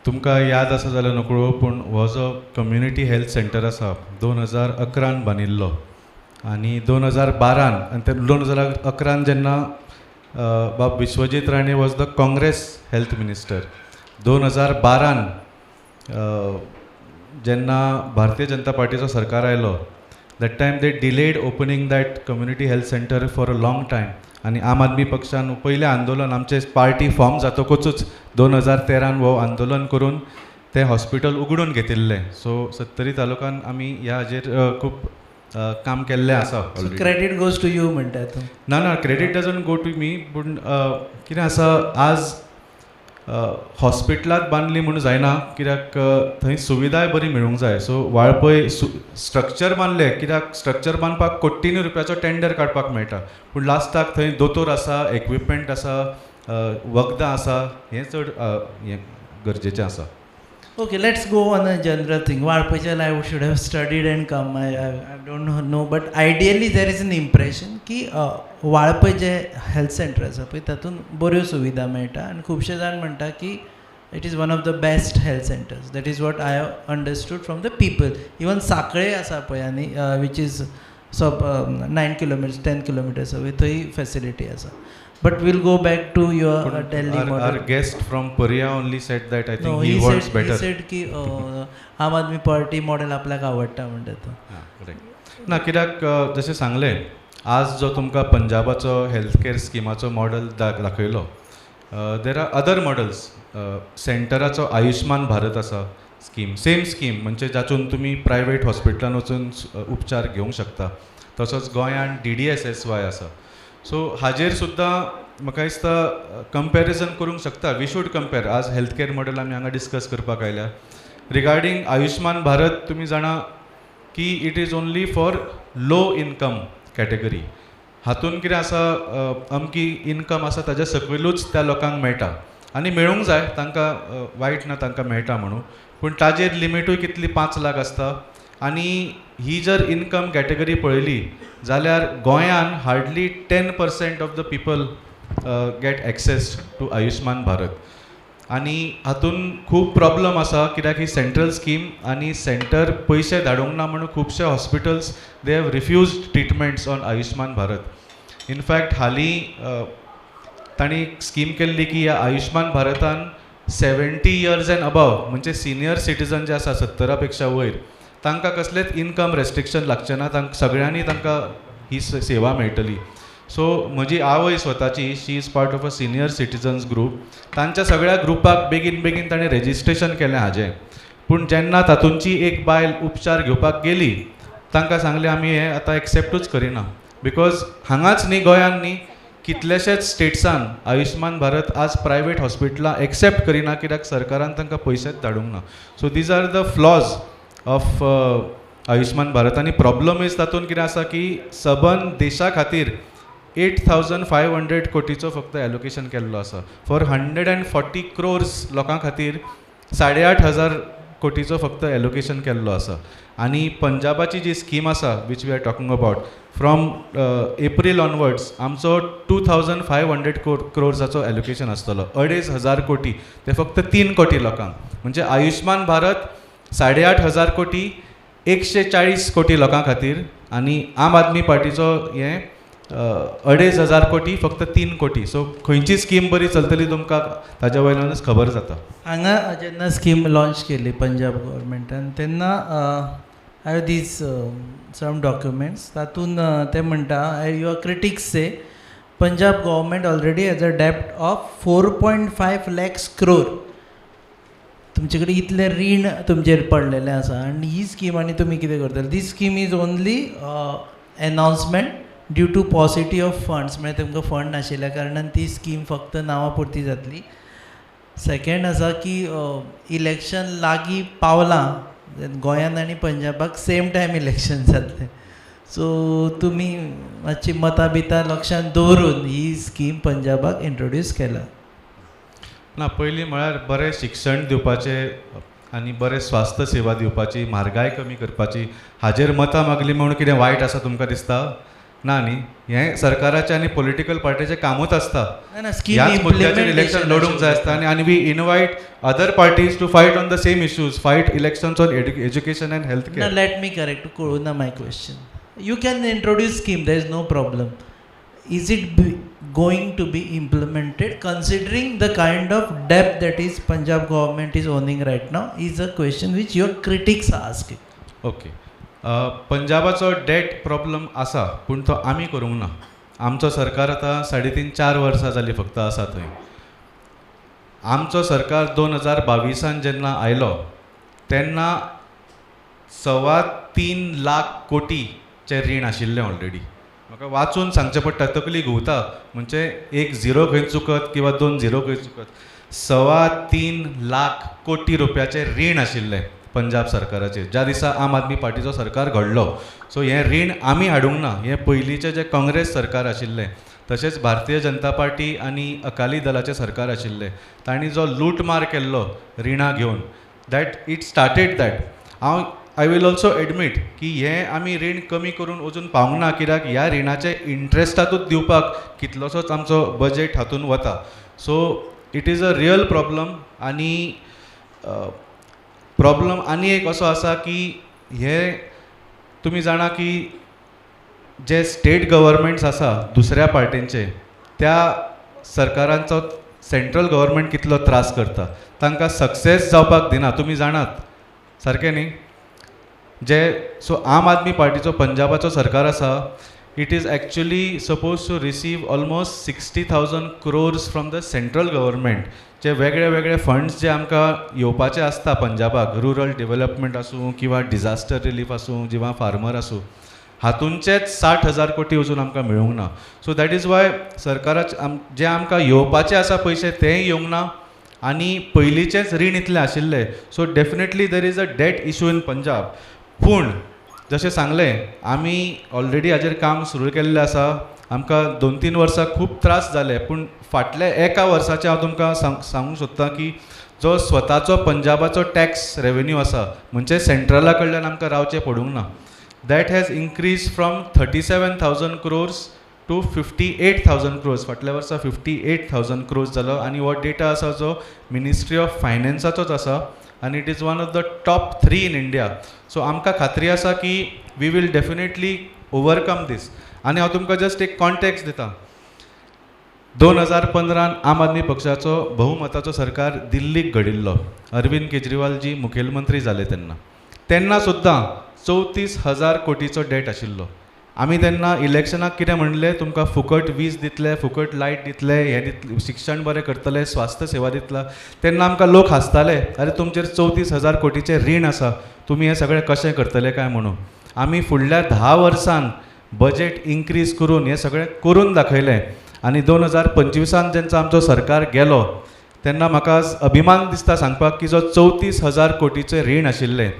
तुमकां याद आसा जाल्यार नकळो, पूण हो जो कम्युनिटी हेल्थ सेंटर आसा 2011 बांदिल्लो आनी 2012 आनी ते 2011 जेन्ना bab Vishwajit Rane was the Congress health minister. 2012 जेन्ना भारतीय जनता पार्टीचो सरकार आयलो, that time they delayed opening that community health centre for a long time. आनी आम आदमी पक्षान पयलें आंदोलन आमचे पार्टी फॉर्म जातकूच 2013 हो आंदोलन करून तें हॉस्पिटल उगडून घेतिल्लें. सो 70 तालुक्यान आमी ह्या हाजेर खूब काम केल्लें आसा. क्रेडिट गोज टू यू म्हणटा तूं. ना, credit doesn't go to me. पूण कितें आसा, आज हॉस्पिटलांत बांदली म्हणून जायना, कित्याक थंय सुविधाय बरी मेळूंक जाय. सो वाळपय स्ट्रक्चर बांदले, कित्याक स्ट्रक्चर बांदपाक कोट्टीनी रुपयाचो टेंडर काडपाक मेळटा, पूण लास्टाक थंय दोतोर आसा, इक्विपमेंट आसा, वखदां आसा, हें चड हें गरजेचें आसा. Okay, let's go on a general thing. Varpachal, I should have studied and come. I don't know, but ideally there is an impression की वाळपय जे हेल्थ सेंटर आसा पळय तातूंत बऱ्यो सुविधा मेळटा आनी खुबशे जाण म्हणटा की it is one of the best health centres. That is what I have understood from the people. Even सांखळे आसा पळय आनी which is 9 kilometers 10 kilometers away, थंय फेसिलिटी आसा. But we'll go back to your Delhi model. Our guest from Puriya only said that I think no, he wants better. He said की आम आदमी party model आपल्याक आवडटा म्हणटा तो. ना, कित्याक जशें सांगलें, आज जो तुमकां पंजाबाचो हेल्थ कॅर स्किमाचो मॉडल दाखयलो, देर आर अदर मॉडल्स. सेंटराचो आयुष्मान भारत आसा स्कीम, सेम स्कीम, म्हणजे जातून तुमी प्रायवेट हॉस्पिटलान वचून उपचार घेवंक शकता. तसोच गोंयान DDSSY आसा. सो हाजेर सुद्दां म्हाका दिसता कंपॅरिजन करूंक शकता. We should compare. आज हेल्थ कॅर मॉडेल आमी हांगा डिस्कस करपाक आयल्या. रिगार्डींग आयुष्मान भारत, तुमी जाणा की it is only for low income category. हातून कितें आसा, अमकी इनकम आसा ताज्या सकयलूच त्या लोकांक मेळटा आनी मेळूंक जाय, तांकां वायट ना तांकां मेळटा म्हणून, पूण ताजेर लिमिटूय कितली 5 लाख आसता. आनी ही जर इनकम कॅटेगरी पळयली जाल्यार गोंयान hardly 10% of the people get access to Ayushman Bharat. आनी हातून खूब प्रॉब्लम आसा, कित्याक ही सेंट्रल स्कीम आनी सेंटर पयशे धाडूंक ना म्हणून खुबशे hospitals they have refused treatments on Ayushman Bharat. In fact हालीं तांणी स्कीम केल्ली की ह्या आयुष्मान भारतान 70 years एंड अबव, म्हणजे सिनियर सिटीजन जे आसा 70 पेक्षा वयर, तांकां कसलेंच इनकम रेस्ट्रिक्शन लागचें ना. सगळ्यांनी तांकां ही सेवा मेळटली. सो म्हजी आवय स्वताची she is part of a senior citizens group. तांच्या सगळ्या ग्रुपाक बेगीन बेगीन ताणें रेजिस्ट्रेशन केलें हाजें. पूण जेन्ना तातूंची एक बायल उपचार घेवपाक गेली तांकां सांगलें आमी हें आतां एक्सेप्टूच करिना, बिकॉज हांगाच न्ही गोंयांत न्ही कितलेशेच स्टेट्सान आयुश्मान भारत आज प्रायवेट हॉस्पिटलां एक्सेप्ट करिना कित्याक सरकारान तांकां पयशेच धाडूंक ना. So these are the flaws of Ayushman Bharat. आनी प्रॉब्लम इज तातूंत कितें आसा की सबंद देशा खातीर 8,500 कोटीचो फक्त एलोकेशन केल्लो आसा. फॉर 140 crores लोकां खातीर 8,500 कोटीचो फक्त एलोकेशन केल्लो आसा. आनी पंजाबाची जी स्कीम आसा which we are talking about, from April onwards आमचो 2,500 crores एलोकेशन आसतलो. 2,500 कोटी ते फक्त 3 कोटी लोकांक. म्हणजे आयुश्मान भारत 8,500 कोटी 140 कोटी लोकां खातीर, आनी आम आदमी पार्टीचो हें 2,500 कोटी फक्त 3 कोटी. सो खंयची स्कीम बरी चलतली तुमकां ताज्या वयल्यानूच खबर जाता. हांगा जेन्ना स्कीम लॉन्च केली पंजाब गव्हर्मेंटान तेन्ना हांव दीज सम डॉक्युमेंट्स तातूंत ते म्हणटा your critics say Punjab government already has a डेप्ट ऑफ 4.5 lakhs crore. तुमचे कडेन इतलें रीण तुमचेर पडलेलें आसा आनी ही स्कीम आनी तुमी कितें करतले? This scheme is only announcement due to paucity of funds, म्हणजे तुमकां फंड नाशिल्ल्या कारणान ती स्कीम फक्त नांवा पुरती जातली. सेकेंड आसा की इलेक्शन लागीं पावलां गोंयान आनी पंजाबाक सेम टायम इलेक्शन जातलें. सो तुमी मातशी मतां बितां लक्षांत दवरून ही स्कीम पंजाबाक इंट्रोड्यूस केला. ना, पयलीं म्हळ्यार बरें शिक्षण दिवपाचें आनी बरें स्वास्थ सेवा दिवपाची, म्हारगाय कमी करपाची, हाजेर मतां मागली म्हणून कितें वायट आसा तुमकां दिसता? ना न्ही, हें सरकाराचें आनी पॉलिटिकल पार्टीचें कामूच आसता. ह्याच मुद्द्याचेर इलेक्शन लडूंक जाय आसता. आनी we invite other parties to fight on the same issues, fight elections on education and health care. Let me correct कळूना my question. You can introduce scheme, there is no problem. Is it going to be implemented considering the kind of debt that is Punjab government is owning right now is a question which your critics are asking. ओके, पंजाबाचो debt problem आसा पूण तो आमी करूंक ना. आमचो सरकार आतां 3.5-4 वर्सां जालीं फक्त आसा थंय. आमचो सरकार 2022 जेन्ना आयलो तेन्ना 3.25 लाख कोटीचें रीण आशिल्लें ऑलरेडी. म्हाका वाचून सांगचें पडटा, तकली घुंवता. म्हणजे एक झिरो खंय चुकत किंवा 2 झिरो खंय चुकत, 3.25 लाख कोटी रुपयाचें रीण आशिल्लें पंजाब सरकाराचेर ज्या दिसा आम आदमी पार्टीचो सरकार घडलो. सो हें रीण आमी हाडूंक ना, हें पयलींचें जें काँग्रेस सरकार आशिल्लें, तशेंच भारतीय जनता पार्टी आनी अकाली दलाचें सरकार आशिल्लें, तांणी जो लूटमार केल्लो रिणां घेवन, that it started that. I will also admit की हें आमी रीण कमी करून अजून पावूंक ना, कित्याक ह्या रिणाचे इंट्रस्टातूच दिवपाक कितलोसोच आमचो बजेट हातून वता. So it is a real problem. आनी प्रॉब्लम आनी एक असो आसा की हे तुमी जाणा की जे स्टेट गव्हर्मेंट्स आसा दुसऱ्या पार्टींचे, त्या सरकारांचो सेंट्रल गव्हर्मेंट कितलो त्रास करता, तांकां सक्सेस जावपाक दिना. तुमी जाणात, सारकें न्ही? सो आम आदमी पार्टीचो पंजाबाचो सरकार आसा, it is actually suppose to receive almost 60,000 crores from the central government. जे वेगळे वेगळे फंड्स जे आमकां येवपाचे आसता पंजाबाक, रुरल डेव्हलपमेंट आसूं किंवा डिजास्टर रिलीफ आसूं किंवा फार्मर आसूं, हातूंचेच 60,000 कोटी अजून आमकां मेळूंक ना. सो दॅट इज वाय सरकाराचे जे आमकां येवपाचे आसा पयशे तेय येवंक ना, आनी पयलींचेच रीण इतलें आशिल्लें. So definitely there is a debt issue in Punjab. पूण जशें सांगलें, आमी ऑलरेडी हाजेर काम सुरू केल्लें आसा. आमकां 2-3 वर्सां खूब त्रास जाले, पूण फाटल्या एका वर्साचें हांव तुमकां सांगूंक सोदतां की जो स्वताचो पंजाबाचो टॅक्स रेवेन्यू आसा, म्हणजे सेंट्रला कडल्यान आमकां रावचें पडूंक ना, that has increase from 37,000 crores to 58,000 crores. फाटल्या वर्सा 58,000 crores जालो. आनी हो डेटा आसा जो मिनिस्ट्री ऑफ फायनान्साचोच आसा, आनी it is one of the top 3 in India. So आमकां खात्री आसा की वी वील डेफिनेटली ओवरकम दीस. आनी हांव तुमकां जस्ट एक कॉन्टेक्स्ट दितां. 2015 आम आदमी पक्षाचो बहुमताचो सरकार दिल्लीक घडिल्लो. अरविंद केजरीवाल जी मुखेलमंत्री जाले तेन्ना सुद्दां 34,000 कोटीचो डेट आशिल्लो. आमी तेन्ना इलेक्शनाक कितें म्हणलें, तुमकां फुकट वीज दितले, फुकट लायट दितले, हें दितले, शिक्षण बरें करतले, स्वास्थ्य सेवा दितला. तेन्ना आमकां लोक हांसताले, अरे तुमचेर 34,000 कोटीचें रीण आसा, तुमी हें सगळें कशें करतले काय म्हणून. आमी फुडल्या 10 वर्सांन बजेट इन्क्रीज करून हें सगळें करून दाखयलें. आनी 2025 जेन्ना आमचो सरकार गेलो तेन्ना म्हाका आज अभिमान दिसता सांगपाक की जो 34,000 कोटीचें रीण आशिल्लें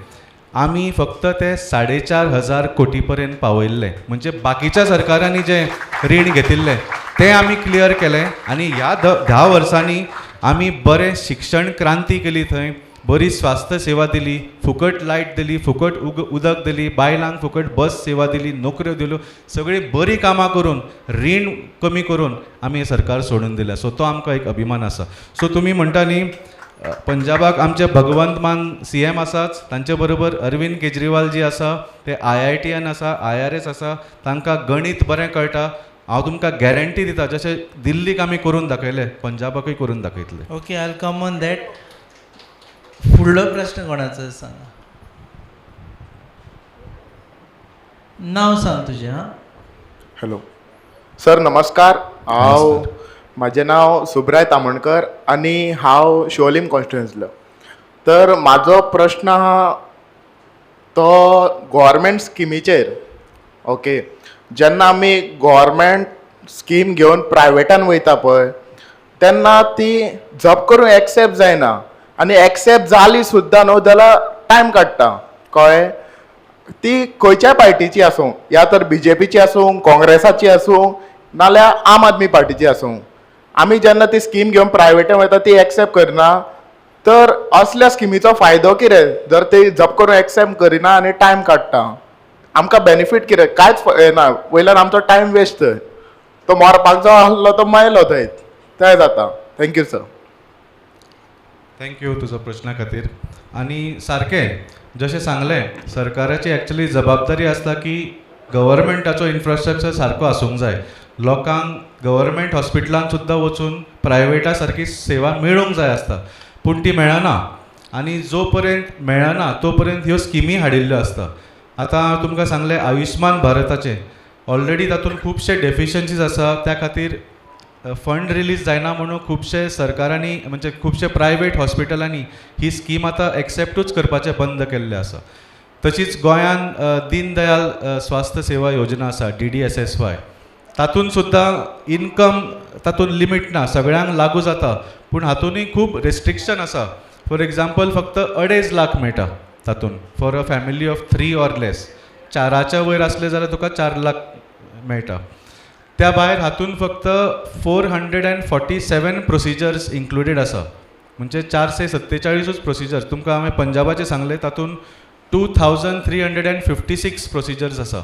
आमी फक्त ते 4,500 कोटी पर्यंत पावयल्ले. म्हणजे बाकीच्या सरकारांनी जे रीण घेतिल्लें तें आमी क्लियर केलें. आनी ह्या 10 वर्सांनी आमी बरें शिक्षण क्रांती केली, थंय बरी स्वास्थ्य सेवा दिली, फुकट लायट दिली, फुकट उदक दिली, बायलांक फुकट बस सेवा दिली, नोकऱ्यो दिल्यो, सगळी बरी कामां करून रीण कमी करून आमी हें सरकार सोडून दिलें. सो तो आमकां एक अभिमान आसा. सो तुमी म्हणटा न्ही पंजाबाक आमचे भगवंत मान CM आसाच, तांचे बरोबर अरविंद केजरीवाल जी आसा ते IITN आसा, IRS आसा, तांकां गणीत बरें कळटा. हांव तुमकां गॅरंटी दिता जशें दिल्लीक आमी करून दाखयलें, पंजाबाकूय करून दाखयतले. Okay, I will come on that. फुडलो प्रश्न कोणाचो सांगा. नांव सांग तुजें. हां, हॅलो सर, नमस्कार. म्हजें नांव सुब्राय तामणकर आनी हांव शिवोलीम कॉन्स्टिट्युएन्सीलो. तर म्हाजो प्रश्न आहा तो गव्हर्मेंट स्किमीचेर. ओके, जेन्ना आमी गव्हर्मेंट स्कीम घेवन प्रायवेटान वयता पळय तेन्ना ती जप करून एक्सेप्ट जायना, आनी एक्सेप्ट जाली सुद्दां न्हू जाल्यार टायम काडटा. कळ्ळें? ती खंयच्याय पार्टीची आसूं, या तर BJPची आसूं, काँग्रेसाची आसूं, नाल्यार आम आदमी पार्टीची आसूं, आमी जेन्ना ती स्कीम घेवन प्रायवेटान वयता ती एक्सेप्ट करना. तर असल्या स्किमीचो फायदो कितें जर ती जप करून एक्सेप्ट करिना आनी टायम काडटा? आमकां बेनिफीट कितें? कांयच ना. वयल्यान आमचो टायम वेस्ट थंय. तो मरपाक जो आसलो तो मेलो थंय. तें जाता. Thank you sir. थँक्यू तुजो प्रश्ना खातीर. आनी सारकें जशें सांगलें, सरकाराची एक्चुअली जबाबदारी आसता की गव्हर्मेंटाचो इन्फ्रास्ट्रक्चर सारको आसूंक जाय. लोकांक गव्हर्मेंट हॉस्पिटलांत सुद्दां वचून प्रायवेटा सारकी सेवा मेळूंक जाय आसता, पूण ती मेळना. आनी जो पर्यंत मेळना तो पर्यंत ह्यो स्किमी हाडिल्ल्यो आसता. आतां हांव तुमकां सांगलें आयुश्मान भारताचें ऑलरेडी तातूंत खुबशे डेफिशियन्सीज आसा. त्या खातीर फंड रिलीज जायना म्हणून खुबशे सरकारांनी म्हणजे खुबशे प्रायवेट हॉस्पिटलांनी ही स्कीम आतां एक्सेप्टूच करपाचें बंद केल्लें आसा. तशीच गोंयान दीन दयाल स्वास्थ्य सेवा योजना आसा, DDSSY. तातूंत सुद्दां इनकम तातूंत लिमीट ना, सगळ्यांक लागू जाता, पूण हातूंतय खूब रेस्ट्रिक्शन आसा. फॉर एग्जाम्पल फक्त 2.5 लाख मेळटा तातूंत for a family of 3 or less. 4च्या वयर आसले जाल्यार तुका 4 लाख मेळटा. त्या भायर हातूंत फक्त 447 प्रोसिजर्स इन्क्लुडेड आसा, म्हणजे 447 प्रोसिजर्स. तुमकां हांवें पंजाबाचे सांगले तातूंत 2356 प्रोसिजर्स आसा.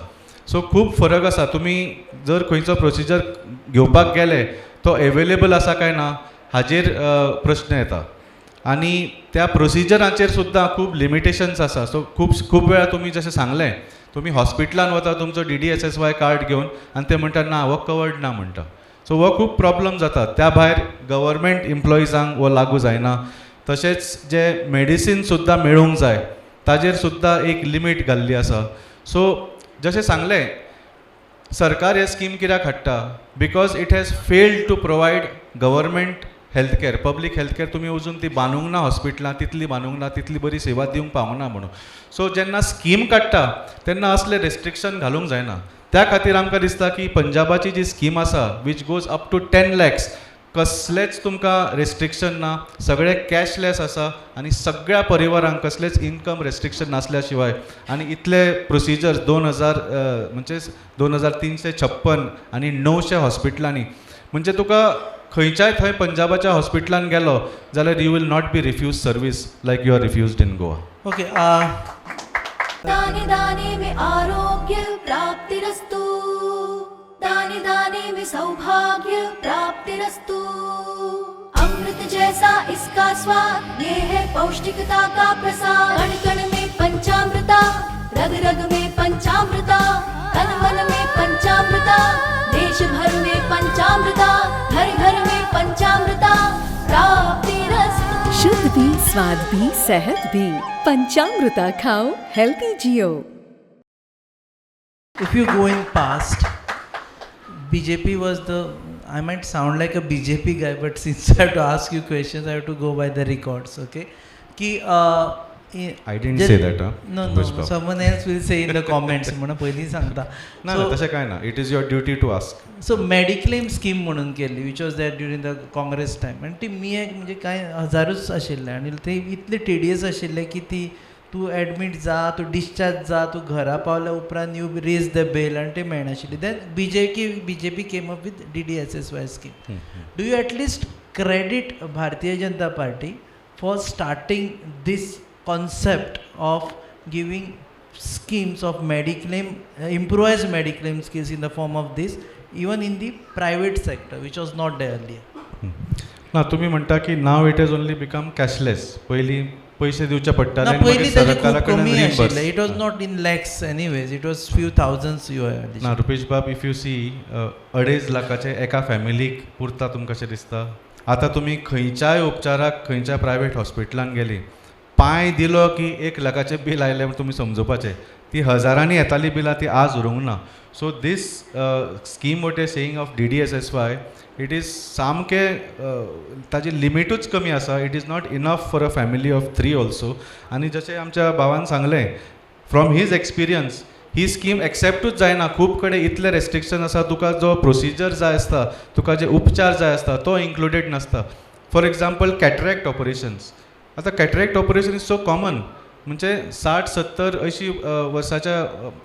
सो खूब फरक आसा. तुमी जर खंयचो प्रोसिजर घेवपाक गेले तो एवेलेबल आसा काय ना हाजेर प्रश्न येता. आनी त्या प्रोसिजरांचेर सुद्दां खूब लिमिटेशन्स आसा. सो खूब वेळा तुमी जशें सांगलें, तुमी हॉस्पिटलान वता तुमचो DDSSY कार्ड घेवन आनी ते म्हणटा ना हो कवर्ड ना म्हणटा. सो हो खूब प्रॉब्लम जाता. त्या भायर गव्हर्मेंट एम्प्लॉइजांक हो लागू जायना. तशेंच जे मेडिसीन सुद्दां मेळूंक जाय ताजेर सुद्दां एक लिमीट घाल्ली आसा. सो जशें सांगलें, सरकार हे स्कीम कित्याक हाडटा? Because it has failed to provide government health care, public health care. तुमी अजून ती बांदूंक ना हॉस्पिटलां, तितली बांदूंक ना, तितली बरी सेवा दिवंक पावूंक ना म्हणून. सो जेन्ना स्कीम काडटा तेन्ना असले रेस्ट्रिक्शन घालूंक जायना. त्या खातीर आमकां दिसता की पंजाबाची जी स्कीम आसा which goes up to 10 lakhs, कसलेच तुमकां रेस्ट्रिक्शन ना, सगळे कॅशलेस आसा आनी सगळ्या परिवारांक कसलेच इनकम रेस्ट्रिक्शन नासल्या शिवाय. आनी इतले प्रोसिजर्स 2356 आनी 900 हॉस्पिटलांनी. म्हणजे तुका खंयच्याय थंय पंजाबाच्या हॉस्पिटलान गेलो जाल्यार you will not be refuse service like you are refused in Goa. Okay. दाने दाने में आरोग्य प्राप्तिरस्तु, दाने दाने में सौभाग्य प्राप्तिरस्तु. अमृत जैसा इसका स्वाद, ये है पौष्टिकता का प्रसाद. कण कण में पंचामृता, रग रग में पंचामृता, तन मन में पंचामृता, देश भर में पंचामृता, घर घर में पंचामृता प्राप्तिरस्तु. शुद्ध भी, स्वाद भी, सेहत भी. पंचामृता खाओ, healthy Jio. if you go in past, BJP was the, I might sound like a BJP guy, but since I have to ask you questions, I have to go by the records, okay? Ki, I didn't say that, huh? No, Subhash no, Babu. someone else will say in the comments. म्हणून पहिली सांगता. ना ना तशें काय ना. It is your duty to ask. So mediclaim scheme म्हणून केल्ली which was that during the Congress time आनी ती मी एक म्हणजे कांय हजारूच आशिल्ले आनी ते इतले टिडियस आशिल्ले की ती तूं एडमीट जा तूं डिस्चार्ज जा तूं घरा पावल्या उपरांत यू रेज द बेल आनी ते मेळनाशिल्ली then BJP came up with DDSSY scheme. Do you at least credit Bharatiya Janata Party for starting this concept of giving schemes of mediclaim, improvised mediclaim schemes in the form of this, even in the private sector, which was not there earlier. ना तुम्ही म्हणता की now it has only become cashless. पयलीं पयशे दिवचे पडटाले ना आनी पयलीं मागीर ताजे सरकारा खूब कडल्यान कमी reimburse. आशिल्ले. It was not in lakhs anyways, it was few thousands you know Rupesh बाब, इफ यू सी 2.5 लाखाचे एका फॅमिलीक पुरता तुमकां कशें दिसता? आतां तुमी खंयच्याय उपचाराक खंयच्या प्रायवेट हॉस्पिटलान गेली, पांय दिलो की 1 लाखाचें बील आयलें म्हूण तुमी समजुपाचें. ती हजारांनी येताली बिलां ती आज उरूंक ना. So this scheme what is saying of DDSSY, it is सामकें ताजी लिमिटूच कमी आसा. It is not enough for a family of 3 also. आनी जशें आमच्या भावान सांगलें, फ्रॉम हीज एक्सपिरियन्स ही स्कीम एक्सेप्टूच जायना. खूब कडेन इतले रेस्ट्रिक्शन आसा, तुका जो प्रोसिजर जाय आसता, तुका जे उपचार जाय आसता तो इन्क्लुडेड नासता. For example cataract operations. आतां cataract operation is so common. म्हणजे 60-70 80 वर्साच्या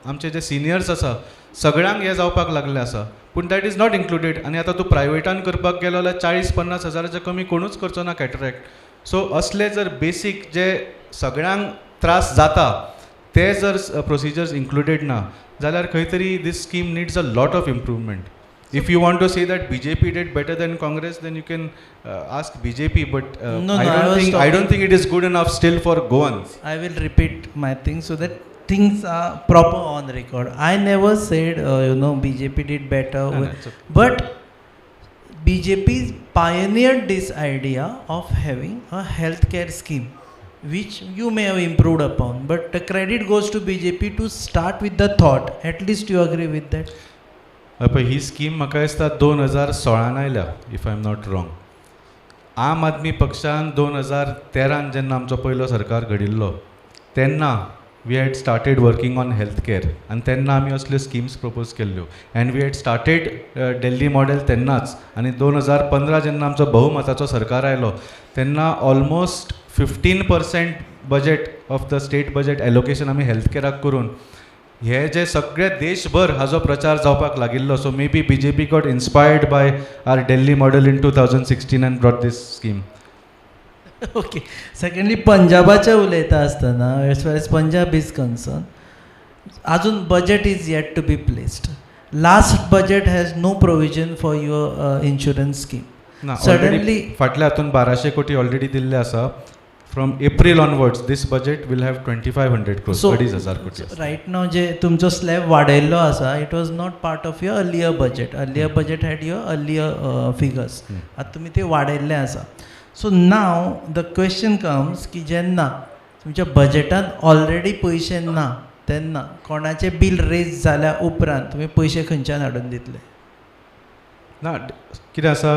आमचे जे सिनियर्स आसा सगळ्यांक हे जावपाक लागले आसा, पूण दॅट इज नॉट इन्क्लुडेड. आनी आतां तूं प्रायवेटान करपाक गेलो जाल्यार 40-50 हजाराच्या कमी कोणूच करचो ना कॅटरेक्ट. सो असले जर बेसीक जे सगळ्यांक त्रास जाता ते जर प्रोसिजर्स इन्क्लुडेड ना जाल्यार खंय तरी this scheme needs a lot of improvement. If you want to say that BJP did better than Congress, then you can ask BJP, but I don't think it is good enough still for Goans. I will repeat my thing so that things are proper on record. I never said, BJP did better. No, it's okay. But BJP pioneered this idea of having a healthcare scheme, which you may have improved upon. But the credit goes to BJP to start with the thought. At least you agree with that? पळय ही scheme म्हाका दिसता 2016 आयल्या, if I am not wrong. आम आदमी पक्षान 2013 जेन्ना आमचो पयलो सरकार घडिल्लो तेन्ना we had started working on health care, आनी तेन्ना आमी असल्यो स्किम्स प्रपोज केल्ल्यो. And we had started Delhi model तेन्नाच. आनी 2015 जेन्ना आमचो बहुमताचो सरकार आयलो तेन्ना almost 15% budget of the state budget allocation आमी हेल्थ कॅराक करून हे जे सगळे देशभर हाजो प्रचार जावपाक लागिल्लो. So maybe BJP got inspired by our Delhi model in 2016 and brought this scheme. Okay. Secondly पंजाबाच्या उलयता आसतना as far as Punjab is concern, अजून budget is yet to be placed. Last budget has no provision for your insurance scheme. ना suddenly फाटल्या हातून 1200 कोटी already दिल्ले आसा. From April onwards this budget will have 2500 crores, 2,500 कोटी. रायट नाव जे तुमचो स्लॅब वाडयल्लो आसा, it was not part of your earlier budget. Earlier budget had your earlier figures. आतां तुमी ते वाडयल्ले आसा. So now the question comes की जेन्ना तुमच्या बजेटान ऑलरेडी पयशे ना तेन्ना कोणाचे बील रेज जाल्या उपरांत तुमी पयशे खंयच्यान हाडून दितले? ना कितें आसा,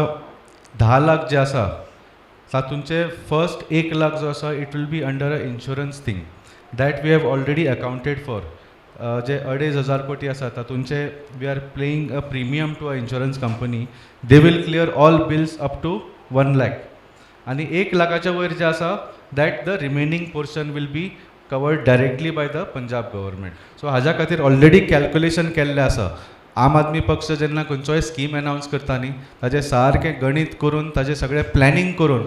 10 लाख जे आसा तातूंचे फर्स्ट 1 लाख जो आसा it will be under a insurance thing that we have already accounted for. जे 2,500 कोटी आसा तातूंचे we are playing a premium to a insurance company. They will clear all bills up to 1 lakh. आनी 1 लाखाच्या वयर जे आसा that the remaining portion will be covered directly by the Punjab government. So हाज्या खातीर ऑलरेडी कॅल्क्युलेशन केल्लें आसा. आम आदमी पक्ष जेन्ना खंयचोय स्कीम अनावन्स करता न्ही ताजें सारकें गणीत करून ताजें सगळें प्लॅनिंग करून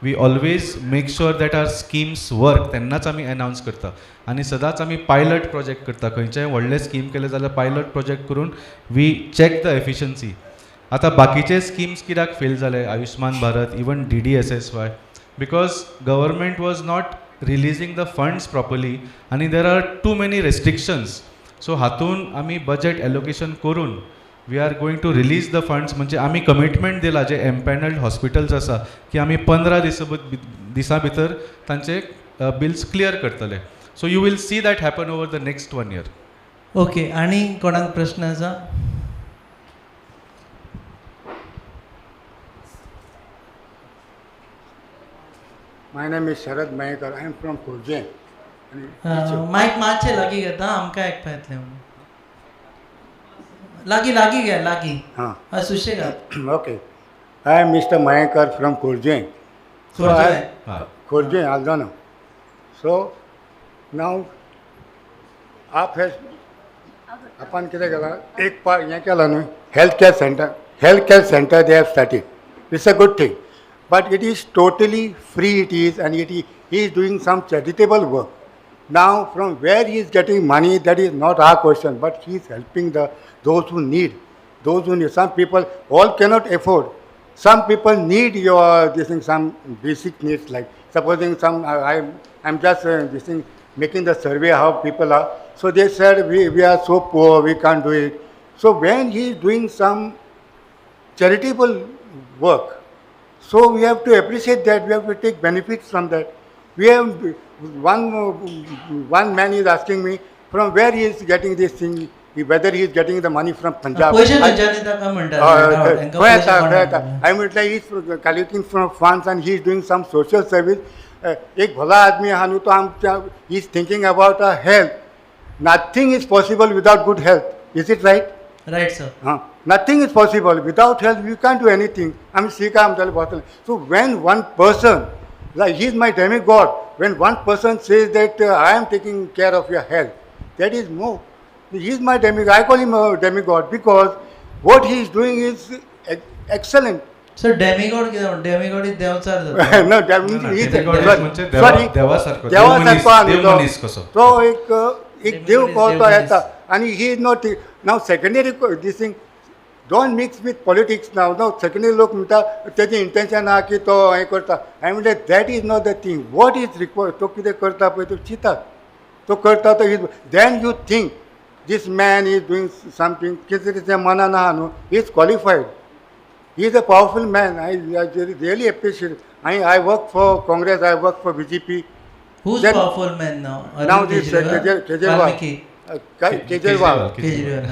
we always make sure that our schemes work तेन्नाच आमी अनावन्स करता. आनी सदांच आमी पायलट प्रोजेक्ट करता. खंयचेय व्हडले स्कीम केले जाल्यार पायलट प्रोजेक्ट करून वी चॅक द एफिशियन्सी. आतां बाकीचे स्किम्स कित्याक फेल जाले, Ayushman Bharat, even DDSSY, because government was not releasing the funds properly आनी there are too many restrictions. So हातून आमी बजेट एलोकेशन करून we are going to release the funds. म्हणजे आमी कमिटमेंट दिला जे एम्पॅनल्ड हॉस्पिटल्स आसा की आमी 15 दिसां भितर तांचे बिल्स क्लियर करतले. So you will see that happen over the next 1 year. Okay, आनी कोणाक प्रश्न आसा? My name is Sharad Mayekar. I am from Kurje. मायक मातशें लागीं घेता, आमकां आयकपा येतलें म्हणून. लागीं घे, लागीं. Huh. सुशेगाद. Okay. I am Mr. Mayekar from Kurje. खुर्जे. हां Kurje, Aldana. So now आप हे आपण कितें केलां एक पार्ट हें केलां new health care centre they have started it's a good thing but it is totally free it is and he is doing some charitable work now from where he is getting money that is not our question but he is helping those who need some people all cannot afford some people need your this thing, some basic needs like supposing some I'm just this thing making the survey how people are. So they said we are so poor, we can't do it. So when he is doing some charitable work, so we have to appreciate that, we have to take benefits from that. We have one man is asking me from where he is getting this thing, whether he is getting the money from Punjab. पैसे खंयच्यान येता काय म्हणटा? खंय येता हांवें म्हटलें he is collecting from funds and he is doing some social service एक भलो आदमी आहा न्हू तो आमच्या he is thinking about a health nothing is possible without good health is it right right sir. हां nothing is possible without health you can do anything आमी सीक आमच्याले बसले so when one person like he is my demigod when one person says that I am taking care of your health that is more he is my demigod I call him a demigod because what he is doing is excellent. Sir demigod कितें? Demigod is Devchar जाता. No, that means he is demigod म्हणजे sorry देवासारखो. देवासारखो आहा देव मनीस कसो. तो एक देव कसो येता आणि he is not now secondary this thing don't mix with politics now no secondary लोक म्हणटा तेजें इंटेंशन आहा की तो हें करता हांवें म्हणलें that is not the thing what is required तो कितें करता पळय तो चिता तो करता तो is then you think this man is doing something कितें तेच्या मनान आहा न्हू he is qualified he is a powerful man I really appreciate I work for Congress, I work for BJP. Who's Then- powerful man now? Now Arvind this Kejriwal? Valmiki?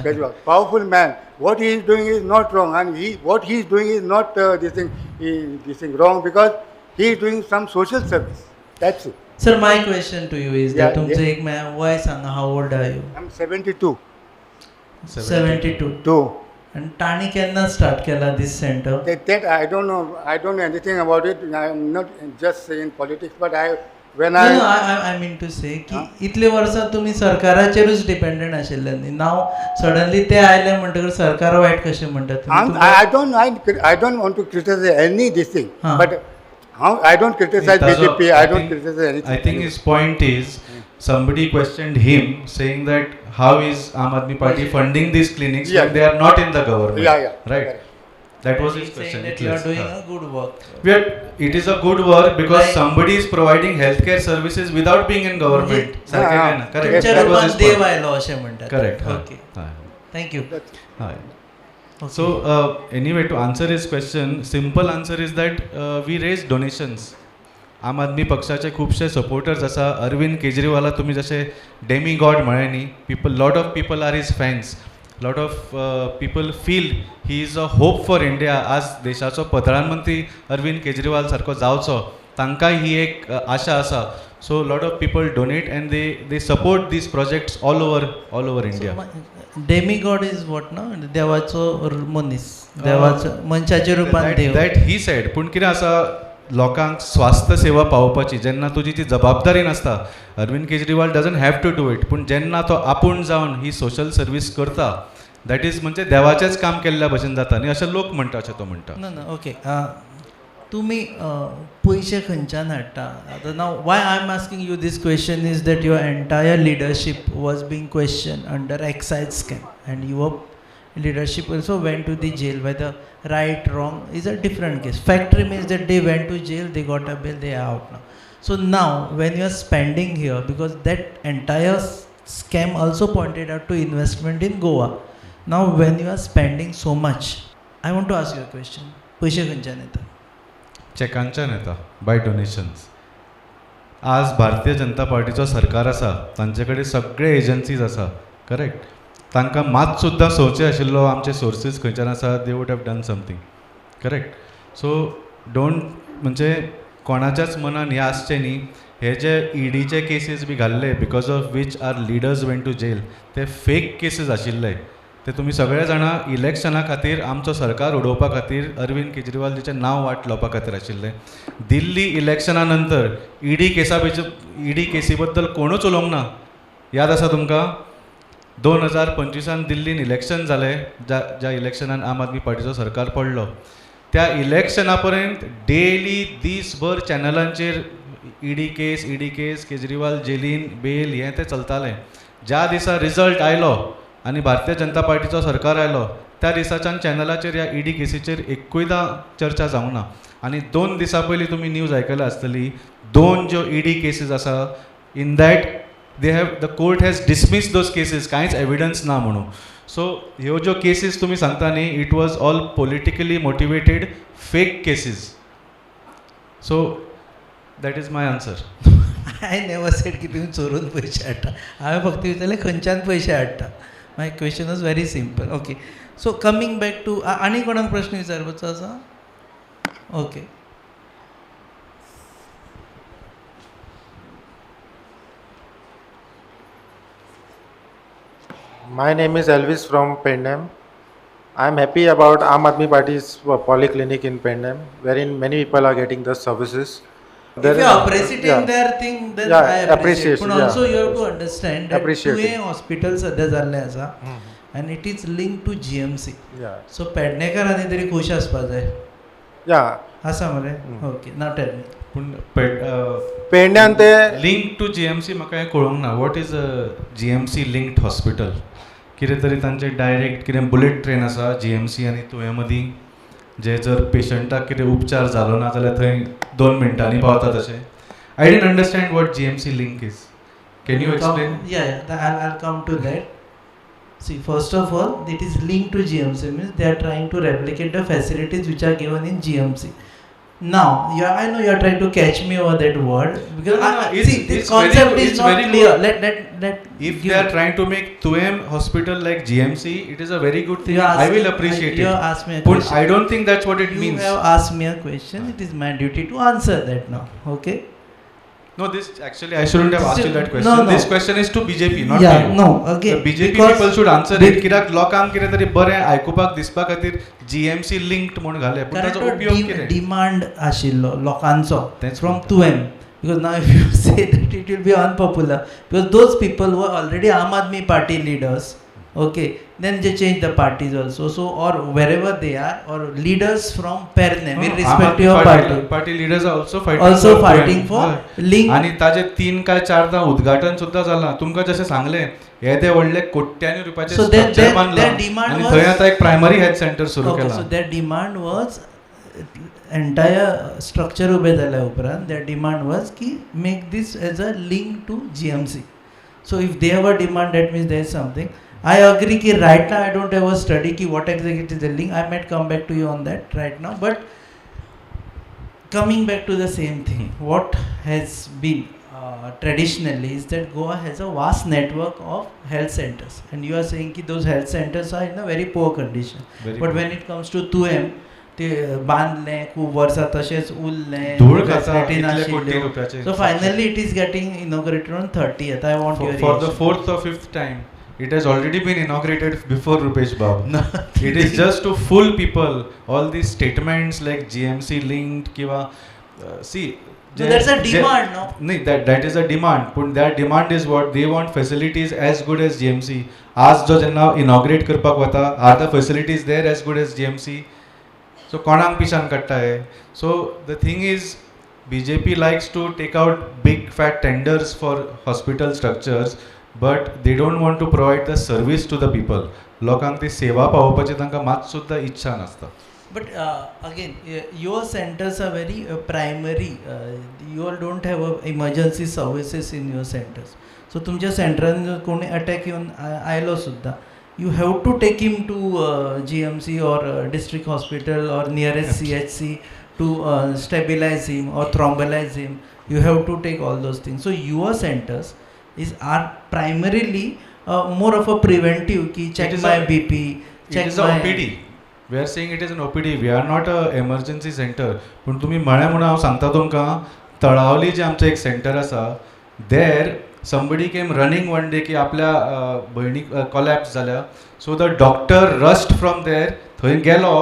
Kejriwal, powerful man. What he is doing is not wrong, and what he is doing is not this thing wrong because he is doing some social service. That's it. Sir, my question to you is that Yeah, तुमचं yeah. एक वय सांगा, how old are you? I'm 72. 72. Two. आणि ताणी केन्ना start केला दिस centre? That I don't know. I don't know anything about it. I'm not just in politics, but when No, I I mean to say की इतले वर्सां तुम्ही सरकाराचेरूच dependent आशिल्ले न्ही. नाव सडनली ते आयले म्हणटकर सरकार वायट कशें म्हणटात तुमी? I don't want to criticize any this thing, Huh. but I don't criticize BJP. I don't criticize anything. I think his point is somebody questioned him saying that how is Aam Aadmi Party funding these clinics Yeah. when they are not in the government? Yeah. Right. Correct. That was his He's question. saying that you are Yes. doing Huh. a good work. It is a good work because Right. somebody is providing healthcare services without being in government. म्हणजे- सारखें हा, काय ना? Correct. तुमच्या That was रूपान his देव point. आयलो अशें म्हणटात. Correct. Okay, Huh. Thank you. Hi. So anyway, to answer his question, simple answer is that we raise donations. आम आदमी पक्षाचे खुबशे सपोर्टर्स आसा. अरविंद केजरीवाला तुम्ही जसे डेमी गॉड म्हळें न्ही. Lot of people are his fans. Lot of people feel he is a hope for India. आज देशाचो प्रधानमंत्री अरविंद केजरीवाल सारको जावचो तांकांय ही एक आशा आसा. So lot of people donate and they support these projects all over India. Demigod is what ना? देवाचो मनीस, देवाचो मनशाच्या रूपान देव. That he said. पूण कितें आसा लोकांक स्वास्थ्य सेवा पावोवपाची जेन्ना तुजी ती जबाबदारी नासता. Arvind Kejriwal doesn't have to do it. पूण जेन्ना तो आपूण जावन ही सोशल सर्वीस करता दॅट इज म्हणजे देवाचेंच काम केल्ल्या भशेन जाता न्ही अशें लोक म्हणटा अशें तो म्हणटा. ना ओके. तुम्ही पयशे खंयच्यान हाडटा? आतां now why I am asking you this question is that your entire leadership was being question under excise scam and your leadership also went to the jail. Whether right, wrong is a different case. Fact remains that they went to jail, they got a bail, they are out now. So now when you are spending here, because that entire scam also pointed out to investment in Goa. Now when you are spending so much, I want to ask you a question. पैसे खंयच्यान येता? चॅकांच्यान येता bye donations. आज भारतीय जनता पार्टीचो सरकार आसा तांचे कडेन सगळे एजन्सीज आसा करेक्ट. तांकां मात सुद्दां सोंवचें आशिल्लो आमचे सोर्सीस खंयच्यान आसा, दे wood have done something. Correct. So don't म्हणजे कोणाच्याच मनान हें आसचें न्ही. हे जे ईडीचे केसीस बी घाल्ले because of which our leaders went to jail, ते फेक केसीस आशिल्ले. ते तुमी सगळे जाणां इलेक्शना खातीर आमचो सरकार उडोवपा खातीर अरविंद केजरीवालजीचें नांव वाट लावपा खातीर आशिल्ले. दिल्ली इलेक्शना नंतर ईडी केसी बद्दल कोणूच उलोवंक ना. याद आसा तुमकां? 2025 दिल्लीन इलेक्शन जालें, ज्या इलेक्शनान आम आदमी पार्टीचो सरकार पडलो. त्या इलेक्शना पर्यंत डेली दीसभर चॅनलांचेर ईडी केस, केजरीवाल जेलीन, बेल हें तें चलतालें. ज्या दिसा रिजल्ट आयलो आनी भारतीय जनता पार्टीचो सरकार आयलो, त्या दिसाच्यान चॅनलाचेर ह्या ईडी केसीचेर एकूयदां चर्चा जावंक ना. आनी 2 दिसां पयलीं तुमी न्यूज आयकल्या आसतली, 2 ज्यो ईडी केसीस आसा, in that the court has dismiss those cases, कांयच एविडन्स ना म्हणून. सो ह्यो ज्यो केसीस तुमी सांगता न्ही, it was all politically motivated fake cases. So that is my answer. I never sed की तुम्ही चोरून पयशे हाडटा. हांवें फक्त विचारलें खंयच्यान पयशे हाडटा. My question was very simple. Okay, so coming back to आनी कोणाक प्रश्न विचारपाचो आसा? Okay. My name is Elvis from Pendam. I am happy about Aam Aadmi Party's polyclinic in Pendam, wherein many people are getting the services. If you are appreciating their thing, then Yeah, I appreciate. appreciation, But also you have to understand that Appreciating. तुवें hospital सध्या जाल्लें आसा and it is linked to GMC. Yeah. So पेडणेकारांनी तरी खुश आसपा जाय. Yeah. आसा मरे? ओके, नाव टेल मी. पूण पेडण्यान ते लिंक टू जीएमसी म्हाका हें कळूंक ना. What is GMC linked hospital? कितें तरी तांचें डायरेक्ट कितें बुलेट ट्रेन आसा जीएमसी आनी तुवें मदीं, जे जर पेशंटाक कितें उपचार जालो ना जाल्यार थंय 2 मिनटांनी पावता तशें? I didn't understand what GMC link is. Can you explain? Yeah, I'll come to that. See, first of all, it is linked to GMC, means they are trying to replicate the facilities which are given in GMC. Now, I know you are trying to catch me over that word because No, it's- see, this it's concept very- is it's not very clear. good. Let If give- they are trying to make Tuem hospital like GMC, it is a very good thing. You I will ask- appreciate you it. asked me a But question. I don't think that's what it You means. have asked me a question. It is my duty to answer that now. Okay? No, this actually I shouldn't have asked you that No, question. no. This question is to BJP, not Yeah, to you. no. Again, The BJP because people should answer be- it. कित्याक लोकांक कितें तरी बरें आयकुपाक दिसपा खातीर GMC linked म्हूण घाले. पूण कारण ताचो तो उपयोग कितें? डिमांड आशिल्लो लोकांचो That's फ्रॉम good. तुवें. Because now if you say that it will be unpopular, because those people who are already Aam Aadmi Party leaders, okay, then they change the parties also. So or wherever they are, or leaders from Perne, No, with Aam respect to Aadmi your party, party leaders are also fighting also for fighting Tuem. for हय. link. आणि ताजे 3 काय 4दा उद्घाटन सुद्धा जालां. तुमकां जशें सांगलें, हे ते व्हडले कोट्यांनी रुपयाचे So their structure बांदलां. demand आणि was- थंय आता एक प्रायमरी हेल्थ सेंटर सुरू Okay, केला. so their demand was entire structure उबे जाल्या उपरांत their demand was की make this as a link to GMC. So if they have a demand, that means there is something. I agree कि right now I don't have a study कि what exactly is the link. I might come back to you on that right now. But coming back to the same thing, what has been traditionally is that Goa has a vast network of health centers, and you are saying कि those health centers are in a very poor condition. Very But poor. when it comes to तुएम, ते बांदलें खूब वर्सां तशेंच उरलें, धूळ खाता facility इतले नाशिल्ल्यो. कोटी रुपयाचे. So finally it is getting inaugurated on 30th. I want your For the reaction. 4th or 5th time, it has already been inaugurated before Rupesh Babu. No, It is just to fool people. All these statements like GMC linked kiwa see. So that's a demand, no? No, that is a demand. But their demand is what they want facilities as good as GMC. As jo jenna inaugurate करपाक वता, are the facilities there as good as GMC? So कोणाक पिशान काडटा हे? So the thing is, BJP likes to take out big fat tenders for hospital structures, but they don't want to provide the service to the people. लोकांक ती सेवा पावोवपाची तांकां मात सुद्दां इच्छा नासता. But again, your centers are very primary. You all don't have emergency services in your centers. So तुमच्या सेंटरान कोणी अटॅक येवन आयलो सुद्दां, you have to take him to GMC or district hospital or nearest CHC to stabilize him or thrombolize him. You have to take all those things. So your centers are primarily more of a preventive की It check is my a- BP, It check is a my OPD. We are saying it is an OPD. We are not a emergency center. पूण तुमी म्हळें म्हणून हांव सांगता तुमकां तळावली जे आमचें एक सेंटर आसा देर somebody came running one day की आपल्या भयणीक कोलॅप्स जाल्या so the doctor rushed from there थंय गेलो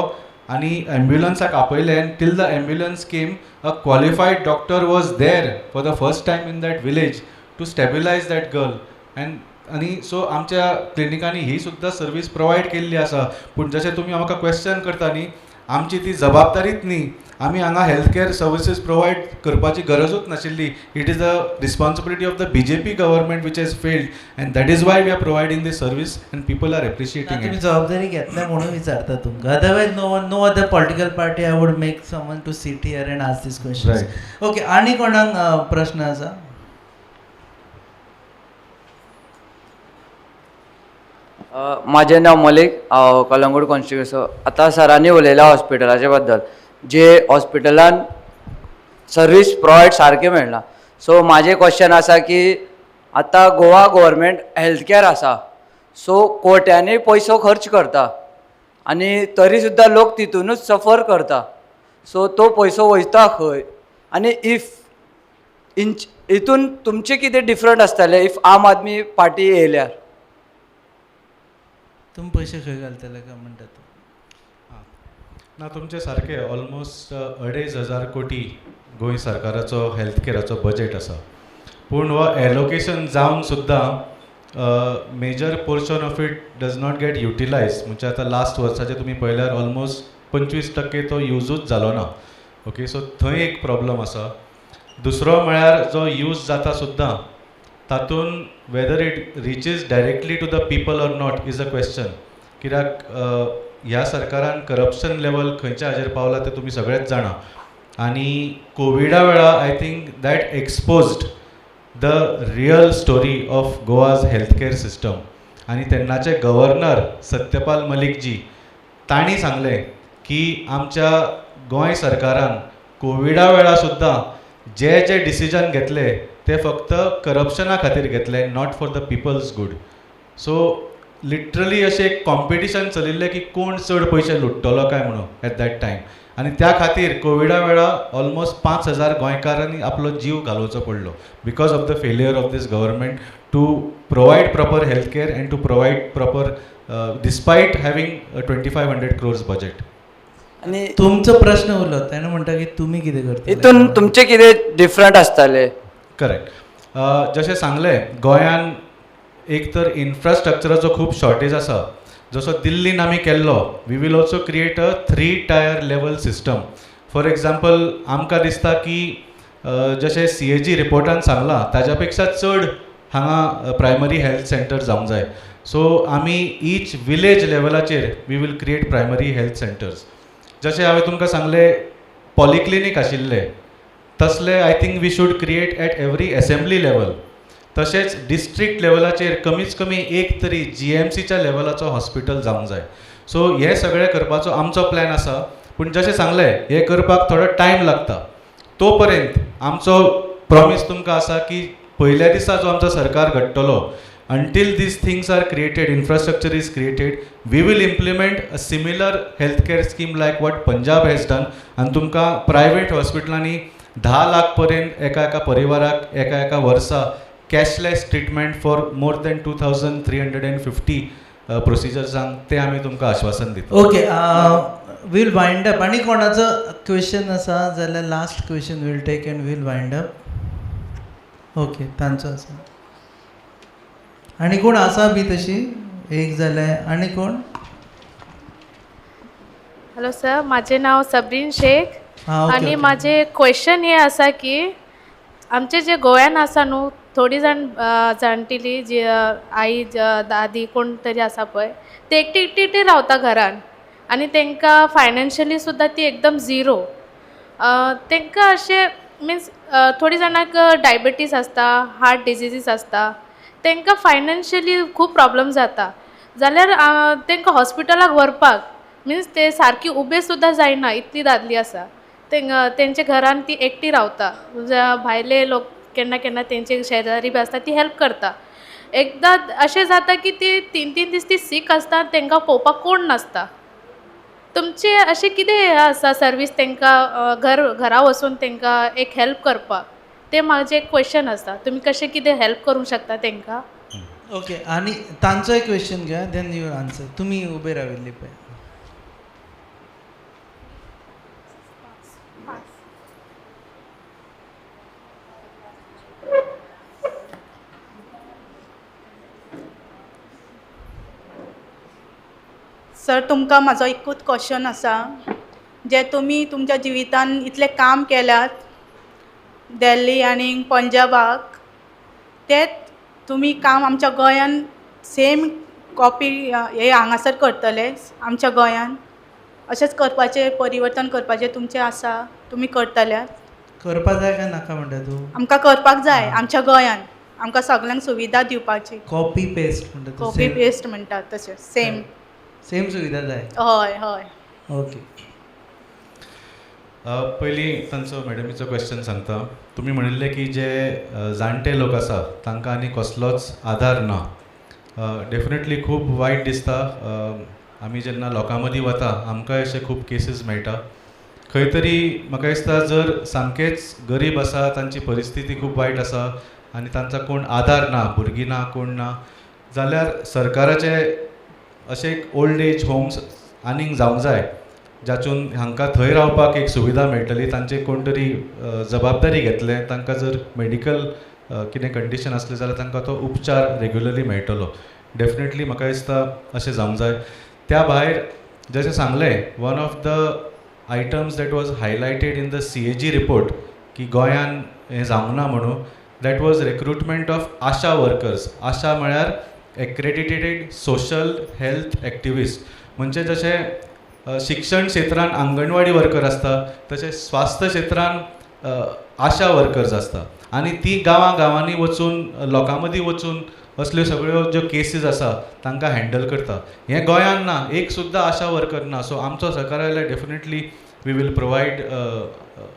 आनी एम्ब्युलन्साक आपयलें till the ambulance came a qualified doctor was there for the first time in that village to stabilise that girl आनी सो आमच्या क्लिनिकांनी ही सुद्दां सर्वीस प्रोवायड केल्ली आसा पूण जशें तुमी म्हाका क्वेश्चन करता न्ही आमची ती जबाबदारीच न्ही आमी हांगा हेल्थ केअर सर्विसीस प्रोवायड करपाची गरजूच नाशिल्ली it is the responsibility of the BJP government which has failed and that is why we are providing this service and people are appreciating तुम्ही इट जबाबदारी घेतल्या म्हणून विचारता तुमकां otherwise no other political party I would make someone to sit here and ask this question okay आनी कोणाक प्रश्न आसा माझें नांव मलीक हांव कलंगूट कॉन्स्टिट्युएन्सी आतां सरांनी उलयल्या हॉस्पिटलाचे बद्दल जे हॉस्पिटलान सर्वीस प्रोवायड सारके मेळना सो म्हाजें क्वेश्चन आसा की आतां गोवा गव्हर्मेंट हेल्थ कॅर आसा सो कोट्यांनी पयसो खर्च करता आनी तरी सुद्दां लोक तितूनच सफर करता सो तो पयसो वयता खंय आनी इफ हितून तुमचें कितें डिफरंट आसतलें इफ आम आदमी पार्टी येयल्यार तुमी पयशे खंय घालतले काय म्हणटा तूं ना तुमचें सारकें ऑलमोस्ट 2,500 कोटी गोंय सरकाराचो हेल्थ केअराचो बजेट आसा पूण हो एलोकेशन जावन सुद्दां major portion of it does not get utilise म्हणजे आतां लास्ट वर्साचे तुमी पळयल्यार ऑलमोस्ट 25% तो यूजूच जालो ना ओके सो थंय एक प्रॉब्लम आसा दुसरो म्हळ्यार जो यूज जाता सुद्दां तातून whether it reaches directly to the people or not is a question कित्याक ह्या सरकारान करप्शन लेवल खंयच्या हाजेर पावला ते तुमी सगळेच जाणा आनी कोविडा वेळा I think that exposed the real story of Goa's health care system आनी तेन्नाचे गव्हर्नर सत्यपाल मलीक जी तांणी सांगलें की आमच्या गोंय सरकारान कोविडा वेळा सुद्दां जे जे डिसिजन घेतले ते फक्त करप्शना खातीर घेतले not for the people's good so literally अशें एक कॉम्पिटिशन चलिल्लें की कोण चड पयशे लुट्टलो काय म्हणून एट दॅट टायम आनी त्या खातीर कोविडा वेळा ऑलमोस्ट 5,000 गोंयकारांनी आपलो जीव घालोवचो पडलो because of the failure of this government to provide proper health care and to provide proper despite having 2,500 crores budget आनी तुमचो प्रश्न उरलो तेणें म्हणटा की तुमी कितें करता हितून तुमचें कितें डिफरंट आसतलें करेक्ट जशें सांगलें गोंयान एक तर इन्फ्रास्ट्रक्चराचो खूब शॉर्टेज आसा जसो दिल्लीन आमी केल्लो we will also create a 3-tier level system for example आमकां दिसता की जशें CAG रिपोर्टान सांगलां ताज्या पेक्षा चड हांगा प्रायमरी हेल्थ सेंटर जावंक जाय सो आमी ईच विलेज लेवलाचेर we will create primary health centres जशें हांवें तुमकां सांगलें पॉलिक्लिनीक आशिल्ले तसले I think we should create at every assembly level तशेंच डिस्ट्रिक्ट लेवलाचेर कमीच कमी एक तरी GMCच्या लेवलाचो हॉस्पिटल जावंक जाय सो हे सगळें करपाचो आमचो प्लॅन आसा पूण जशें सांगलें हे करपाक थोडो टायम लागता तो पर्यंत आमचो प्रॉमीस तुमकां आसा की पयल्या दिसा जो आमचो सरकार घडटलो until these things are created, infrastructure is created, we will implement a similar healthcare scheme like what Punjab has done and तुमकां प्रायवेट हॉस्पिटलांनी 10 लाख पर्यंत एका परिवाराक एका वर्सा cashless treatment for more than 2,350 प्रोसिजर्सांक ते आमी तुमकां आश्वासन दिता ओके वील वायंड अप आनी कोणाचो क्वेश्चन आसा जाल्यार last question will take and will wind up okay तांचो आसा आनी कोण आसा बी तशी एक जाल्यार आनी कोण हॅलो सर माझे नाव सबरीन शेख आणि माझे क्वेश्चन हे आसा की आमचे जे गोंयान आसा न्हू थोडी जाण जाणटेली जी आई दादी कोण तरी आसा पळय ते एकटी रावता घरान आनी तांकां फायनान्शियली सुद्दां ती एकदम झिरो तांकां अशें मिन्स थोडी जाणांक डायबिटीज आसता हार्ट डिजिजीस आसता तांकां फायनान्शियली खूब प्रॉब्लम जाता जाल्यार तांकां हॉस्पिटलाक व्हरपाक मिन्स ते सारकी उबे सुद्दां जायना इतली दादली आसा तेंच्या घरान ती एकटी रावता भायले लोक केन्ना केन्ना तेंचे शेजारी बी आसता ती हेल्प करता एकदा अशें जाता की ती 3 दीस ती सीक आसता तांकां पळोवपाक कोण नासता. तुमचे अशें कितें हें आसा सर्वीस तांकां घरा वचून तांकां एक हेल्प करपाक? ते म्हाजें एक क्वेश्चन आसा. तुमी कशें कितें हेल्प करूंक शकता तांकां? ओके, आणि तांचो एक क्वेश्चन घ्या, देन यू आन्सर. तुमी उबे राविल्ली पळय. सर, तुमकां म्हाजो एकूच क्वेश्चन आसा. जे तुमी तुमच्या जिवितान इतलें काम केल्यात दिल्ली आनी पंजाबाक, तेच तुमी काम आमच्या गोंयान सेम कॉपी हे हांगासर करतले आमच्या गोंयान? अशेंच करपाचें, परिवर्तन करपाचें तुमचें आसा? तुमी करतल्यात? करपा जाय काय नाका म्हणटा तूं? आमकां करपाक जाय आमच्या गोंयान. आमकां सगळ्यांक सुविधा दिवपाची. कॉपी पेस्ट म्हणटा तूं? कॉपी पेस्ट म्हणटात तशें सेम. सेम सुविधा जाय. हय हय. ओके. पयलीं तांचो मॅडमीचो क्वेश्चन सांगता. तुमी म्हणिल्ले की जे जाणटे लोक आसा तांकां आनी कसलोच आधार ना. डेफिनेटली खूब वायट दिसता. आमी जेन्ना लोकां मदीं वता आमकांय अशे खूब केसीस मेळटा. खंय तरी म्हाका दिसता जर सामकेच गरीब आसा, तांची परिस्थिती खूब वायट आसा आनी तांचा कोण आधार ना, भुरगीं ना, कोण ना, जाल्यार सरकाराचे अशे एक ओल्ड एज होम्स आनीक जावंक जाय जातून हांकां थंय रावपाक एक सुविधा मेळटली. तांचे कोण तरी जबाबदारी घेतले. तांकां जर मेडिकल कितें कंडिशन आसलें जाल्यार तांकां तो उपचार रेग्युलरली मेळटलो. डेफिनेटली म्हाका दिसता अशें जावंक जाय. त्या भायर जशें सांगलें, one of the items that was highlighted in the CAG report की गोंयान हें जावंक ना म्हणून, that was recruitment of ASHA workers. ASHA म्हळ्यार एक्रेडिटेड सोशल हेल्थ एक्टिविस्ट. म्हणजे जशें शिक्षण क्षेत्रांत आंगणवाडी वर्कर आसता तशें स्वास्थ्य क्षेत्रांत आशा वर्कर्स आसता. आनी ती गांवांनी वचून लोकां मदीं वचून असल्यो सगळ्यो ज्यो केसीस आसा तांकां हँडल करता. हें गोंयान ना, एक सुद्दां आशा वर्कर ना. सो आमचो सरकार आयल्यार definitely we will provide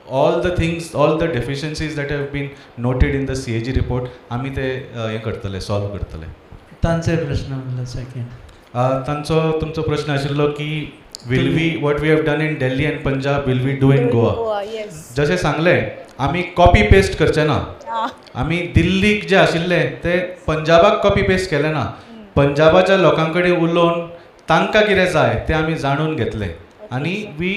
all the things, all the deficiencies that have been noted in the CAG report. आमी ते हें करतले, सॉल्व करतले. तांचे प्रश्न म्हणलो सेकंड. तुमचो प्रश्न आशिल्लो की will we what we have done in Delhi and Punjab will we do in Goa. जशें सांगलें, आमी कॉपी पेस्ट करचे ना. आमी दिल्लीक जे आशिल्ले ते पंजाबाक कॉपी पेस्ट केले ना. पंजाबाच्या लोकां कडेन उलोवन तांकां कितें जाय तें आमी जाणून घेतलें आनी we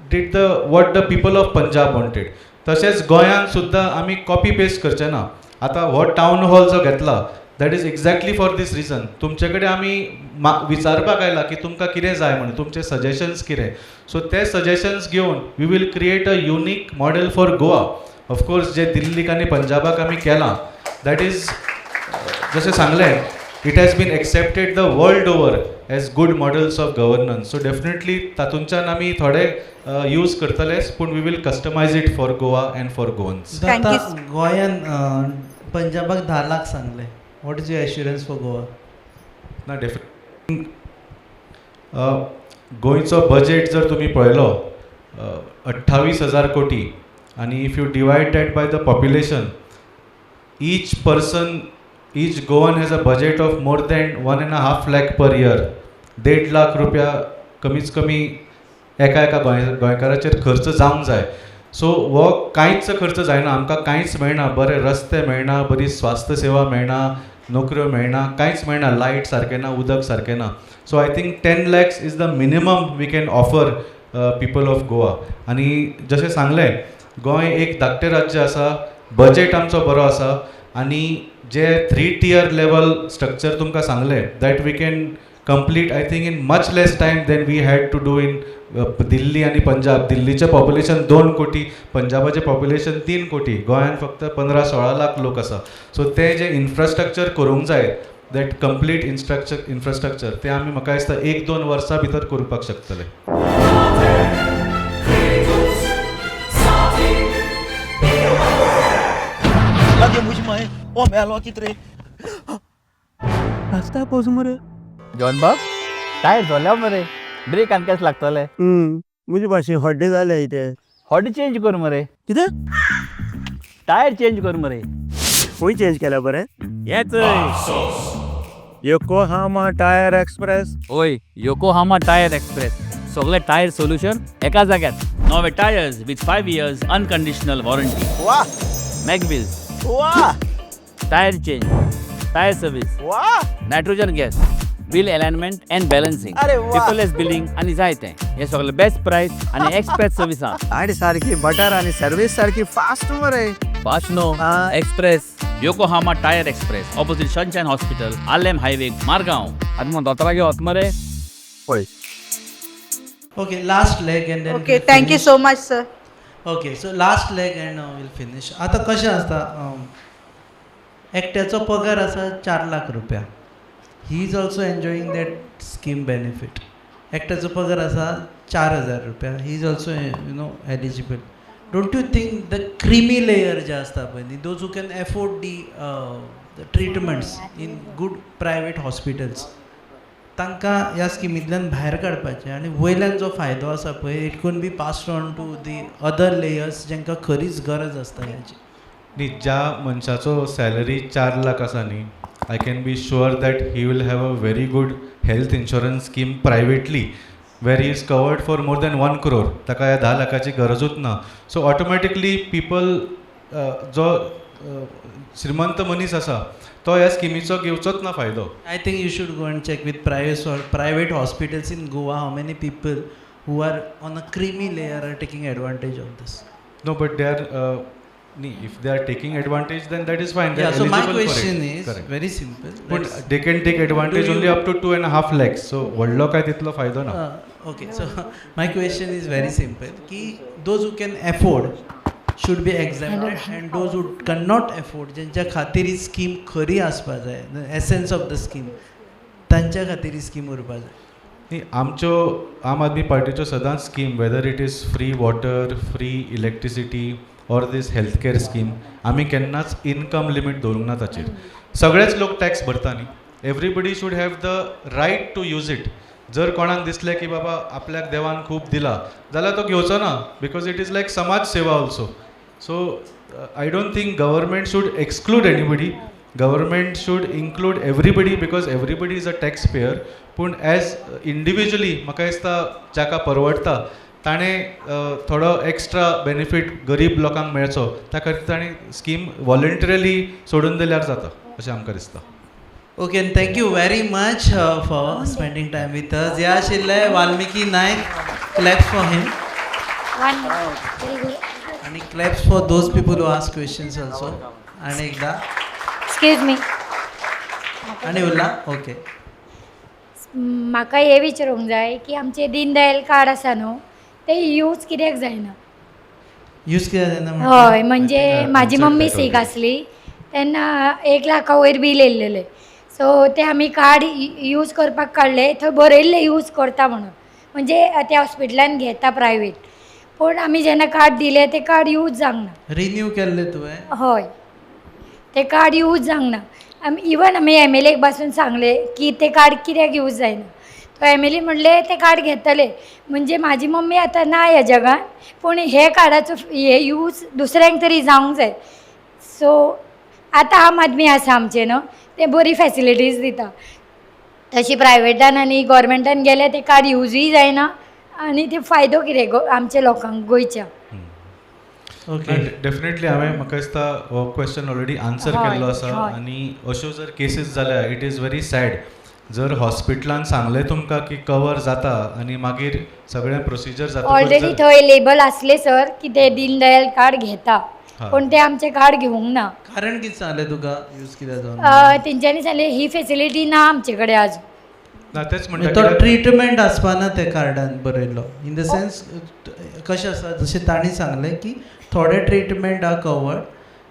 did the what the people of Punjab wanted. तशेंच गोंयान सुद्दां आमी कॉपी पेस्ट करचे ना. आतां हो टावन हॉल जो घेतला that is exactly for this reason. तुमचे कडेन आमी विचारपाक आयला की तुमकां कितें जाय म्हणून, तुमचे सजेशन्स कितें. सो ते सजेशन्स घेवन we will create a unique model for Goa. Of course जे दिल्लीक आनी पंजाबाक आमी केलां दॅट इज जशें सांगलें, it has been accepted the world over as good models of governance. So definitely तातूंच्यान आमी थोडे यूज करतलेच, पूण we will customise it for Goa and for Goans. गोंयान पंजाबाक 10 लाख सांगले. What is your assurance for Goa? ना, डेफिनेटली गोंयचो बजेट जर तुमी पळयलो 28,000 कोटी आनी if you divide that by the population, each person, each Goan has a budget of more than 1.5 lakh per year. 1.5 lakh रुपया कमीच कमी एका गोंयकाराचेर खर्च जावंक जाय. सो हो कांयच खर्च जायना, आमकां कांयच मेळना. बरे रस्ते मेळना, बरी स्वास्थ्य सेवा मेळना, नोकऱ्यो मेळना, कांयच मेळना. लायट सारकें ना, उदक सारकें ना. So I think 10 lakhs is the minimum we can offer people of Goa. आनी जशें सांगलें, गोंय एक धाकटें राज्य आसा, बजेट आमचो बरो आसा आनी जे 3 tier लेवल स्ट्रक्चर तुमकां सांगलें that we can complete I think in much less time than we had to do in Delhi आनी पंजाब. दिल्लीचें पॉप्युलेशन 2 कोटी, पंजाबाचें पॉप्युलेशन 3 कोटी. गोंयान फक्त 15-16 लाख लोक आसा. सो ते जे इन्फ्रास्ट्रक्चर करूंक जाय, दॅट कंप्लीट इन्फ्रास्ट्रक्चर ते आमी म्हाका दिसता 1-2 वर्सां भितर करपाक शकतले. जॉन बाब टायर झाल्या मरे, ब्रेक आनी केस लागतले. मुझे भाशे हड्डे जाले इथे. हॉडी चेंज कर मरे. कितें? टायर चेंज कर मरे. खंय चेंज केल्या बरें हेच योकोहामा टायर एक्सप्रेस. ओय योकोहामा टायर एक्सप्रेस सगळे टायर सोल्युशन एका जाग्यार. नवे tyres with 5 years unconditional warranty. वा मॅगविल्स, वा टायर चेंज, टायर सर्व्हिस, वा nitrogen gas, bill alignment and balancing, अरे वा. पेपरलेस बिलिंग आणि जायतें. हे सगळे बेस्ट प्राइस आणि एक्सप्रेस सर्व्हिस आहा. आणि सारखी बटर आणि सर्व्हिस सारखी फास्ट मरे. Fast no express. Yokohama tyre express opposite Sunshine hospital, Alem highway, Margao. आनी मग दोतोरागे वच मरे. पळय Okay, last leg and then okay we'll thank you finish. So much sir. Okay so last leg and will finish. आता कशें आसता, एकट्याचो पगार आसा 4 लाख रुपया. He is also enjoying that scheme benefit. एकट्याचो पगार आसा 4,000 रुपया. He is also eligible. Don't you think the creamy layer जे आसता पळय न्ही, those who can afford the treatments in good private hospitals, तांकां ह्या स्किमींतल्यान भायर काडपाचें आनी वयल्यान जो फायदो आसा पळय it could be passed on to the other layers जांकां खरीच गरज आसता ह्याची. न्ही ज्या मनशाचो सॅलरी 4 लाख आसा न्ही, I can be sure that he will have a very good health insurance scheme privately where he is covered for more than 1 crore. ताका ह्या 10 लाखाची गरजूच ना. सो ऑटोमॅटिकली पीपल जो श्रीमंत मनीस आसा तो ह्या स्किमीचो घेवचोच ना फायदो. I think you should go and check with private hospitals in Goa how many people who are on a creamy layer are taking advantage of this. No, but they are, if they are taking advantage, then that is fine. They Yeah, are so my eligible for question it. is Correct. very simple. But Let's- they can take advantage Do you- only up to 2.5 lakhs. So, वडलो काय तितलो फायदो ना. Okay, so my question is very simple. Ki those who can afford should be exempted and those who cannot afford, ज्यांच्या खातीर ही scheme खरी आसपा जाय, the essence of the scheme, तांच्या खातीर ही स्कीम उरपा जाय. न्ही, आमच्यो आम आदमी पार्टीच्यो सदांच scheme, whether it is free water, free electricity or this health care scheme, आमी केन्नाच इनकम लिमीट दवरूंक ना ताचेर. सगळेच लोक टॅक्स भरता न्ही. Everybody should have the right to use it. जर कोणाक दिसलें की बाबा आपल्याक देवान खूब दिला जाल्यार तो घेवचो ना, बिकॉज इट इज लायक समाज सेवा also. So I don't think government should exclude anybody. Government should include everybody because everybody is a tax pair. पूण एज इंडिविज्युअली म्हाका दिसता जाका परवडटा ताणें थोडो एक्स्ट्रा बेनिफीट गरीब लोकांक मेळचो, त्या खातीर ताणें स्कीम वॉलंटरियली सोडून दिल्यार जाता अशें आमकां दिसता. Okay, and thank you very much for spending time with us. हे आशिल्ले वाल्मिकी नायक. Claps for him. आणि claps for those people who ask questions also. आणि एकदा एक्सक्यूज मी, आणि उरला. ओके, म्हाका हे विचारूंक जाय की आमचे दीनदयाल कार्ड आसा न्हू, ते यूज कित्याक जायना? यूज केला तेन्ना हय, म्हणजे म्हाजी मम्मी सीक आसली तेन्ना 1 लाखा वयर बील येयल्लेलें. सो ते आमी कार्ड यूज करपाक काडले, थंय बरयल्लें यूज करता म्हणून, म्हणजे त्या हॉस्पिटलान घेता प्रायवेट. पूण आमी जेन्ना कार्ड दिलें तें कार्ड यूज जावंक ना. रिन्यू केल्ले तुवें? हय, ते कार्ड यूज जावंक ना. इवन आमी MLA पासून सांगले की ते कार्ड कित्याक यूज जायना. तो MLA म्हणले ते कार्ड घेतले. म्हणजे म्हाजी मम्मी आतां ना ह्या जगान, पूण हे कार्डाचो हे यूज दुसऱ्यांक तरी जावंक जाय. सो आतां आम आदमी आसा आमचे न्हू, ते बरी फॅसिलिटीज दिता. तशी प्रायवेटान आनी गव्हर्मेंटान गेले ते कार्ड यूजूय जायना आनी ते फायदो कितें आमच्या लोकांक गोंयच्या. ओके, डेफिनेटली हांवें म्हाका दिसता हो क्वेश्चन ऑलरेडी आन्सर हय, केल्लो आसा. हय. आनी अश्यो जर केसीस जाल्या इट इज व्हेरी सॅड. जर हॉस्पिटलान सांगलें तुमकां की कवर जाता आनी मागीर सगळें प्रोसिजर जाता, ऑलरेडी थंय लेबल आसले सर की ते दीनदयाल कार्ड घेता, पूण ते आमचे कार्ड घेवंक ना. कारण कितें सांगलें तुका यूज कित्याक जावन? तेंच्यांनी सांगलें ही फेसिलिटी ना आमचे कडेन आजून. ना तेच तो म्हणटा ट्रिटमेंट आसपाना त्या कार्डान बरयल्लो. इन द सेन्स कशें आसा, जशें तांणी सांगलें की थोडे treatment are covered.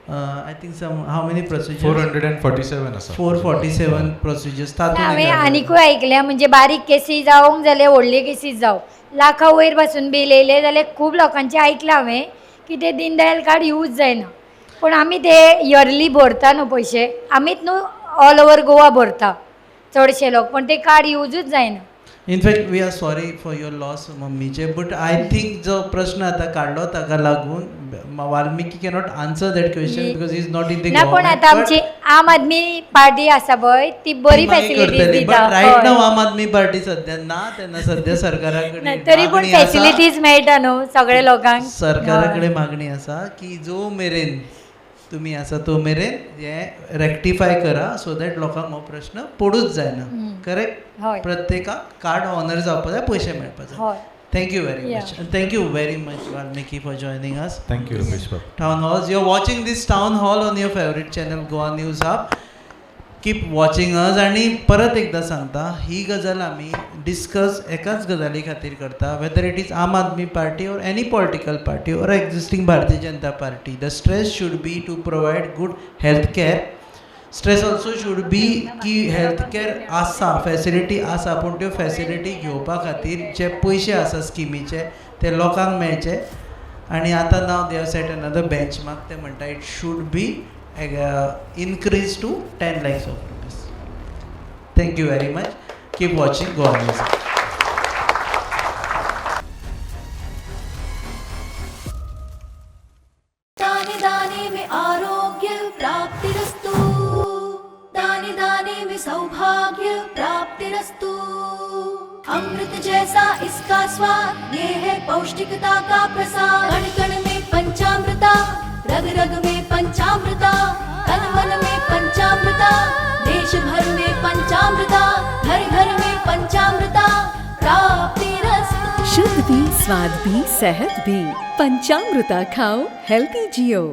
I think some how many procedures? 447 आसा. 447 प्रोसिजर्स. तातूंत हांवें आनीकूय आयकल्या, म्हणजे बारीक केसी जावंक जाल्यार व्हडले केसीस जावं, लाखा वयर पासून बील येयले जाल्यार खूब लोकांचे आयकलां हांवें की ते दीनदयाल कार्ड यूज जायना. पूण आमी ते इयरली भरता न्हू पयशे, आमीच न्हू ऑल ओवर गोवा भरता चडशे लोक, पण ते कार्ड यूजूच जायना. In fact we are sorry for your loss मम्मीचे, बट आय थिंक जो प्रश्न आता काढलो ताका लागून Valmiki cannot answer that question because is not in the ना पण आता आमची आम आदमी पार्टी आसा पळय ती बरी फॅसिलिटीज दिता. रायट नाव आम आदमी पार्टी सध्या ना, तेन्ना सध्या सरकारा कडेन तरी पण मागणी आसा. फॅसिलिटीज मेळटा न्हू सगळे लोकांक. सरकारा कडेन मागणी आसा की जो मेरेन तुम्ही आसा तो मेरेन हे रेक्टिफाय करा सो दॅट लोकांक हो प्रश्न पडूच जायना. करेक्ट? हय. प्रत्येकाक कार्ड ऑनर जावपा जाय, पयशे मेळपा जाय. हय. Thank you very much. And thank you very much, Valmiki, for joining us. Thank you, Rupesh Bab. Town Halls. You're watching this Town Hall on your favorite channel, Goa News Hub. Keep watching us. आणि परत एकदा सांगता, ही गजाल आमी discuss एकाच गजाली खातीर करता, whether it is Aam Aadmi Party or any political party or existing Bharatiya Janata Party. The stress should be to provide good health care. Stress also should be की हेल्थ केअर आसा, facility आसा, पूण त्यो facility घेवपा खातीर जे पयशे आसा स्किमीचे ते लोकांक मेळचे. आनी आतां now they have set another benchmark, ते म्हणटा it should be increase to 10 lakhs of rupees. Thank you very much. Keep watching Goa news. दाने दाने में आरोग्य प्राप्तिरस्तु, दाने दाने में सौभाग्य प्राप्तिरस्तु. अमृत जैसा इसका स्वाद, ये है पौष्टिकता का प्रसाद. कण कण में पंचामृता, रग रग में पंचामृता, तन मन में पंचामृता, देश भर में पंचामृता, घर घर में पंचामृता प्राप्तिरस्तु. शुद्ध भी, स्वाद भी, सेहत भी. पंचामृता खाओ, हेल्थी जियो.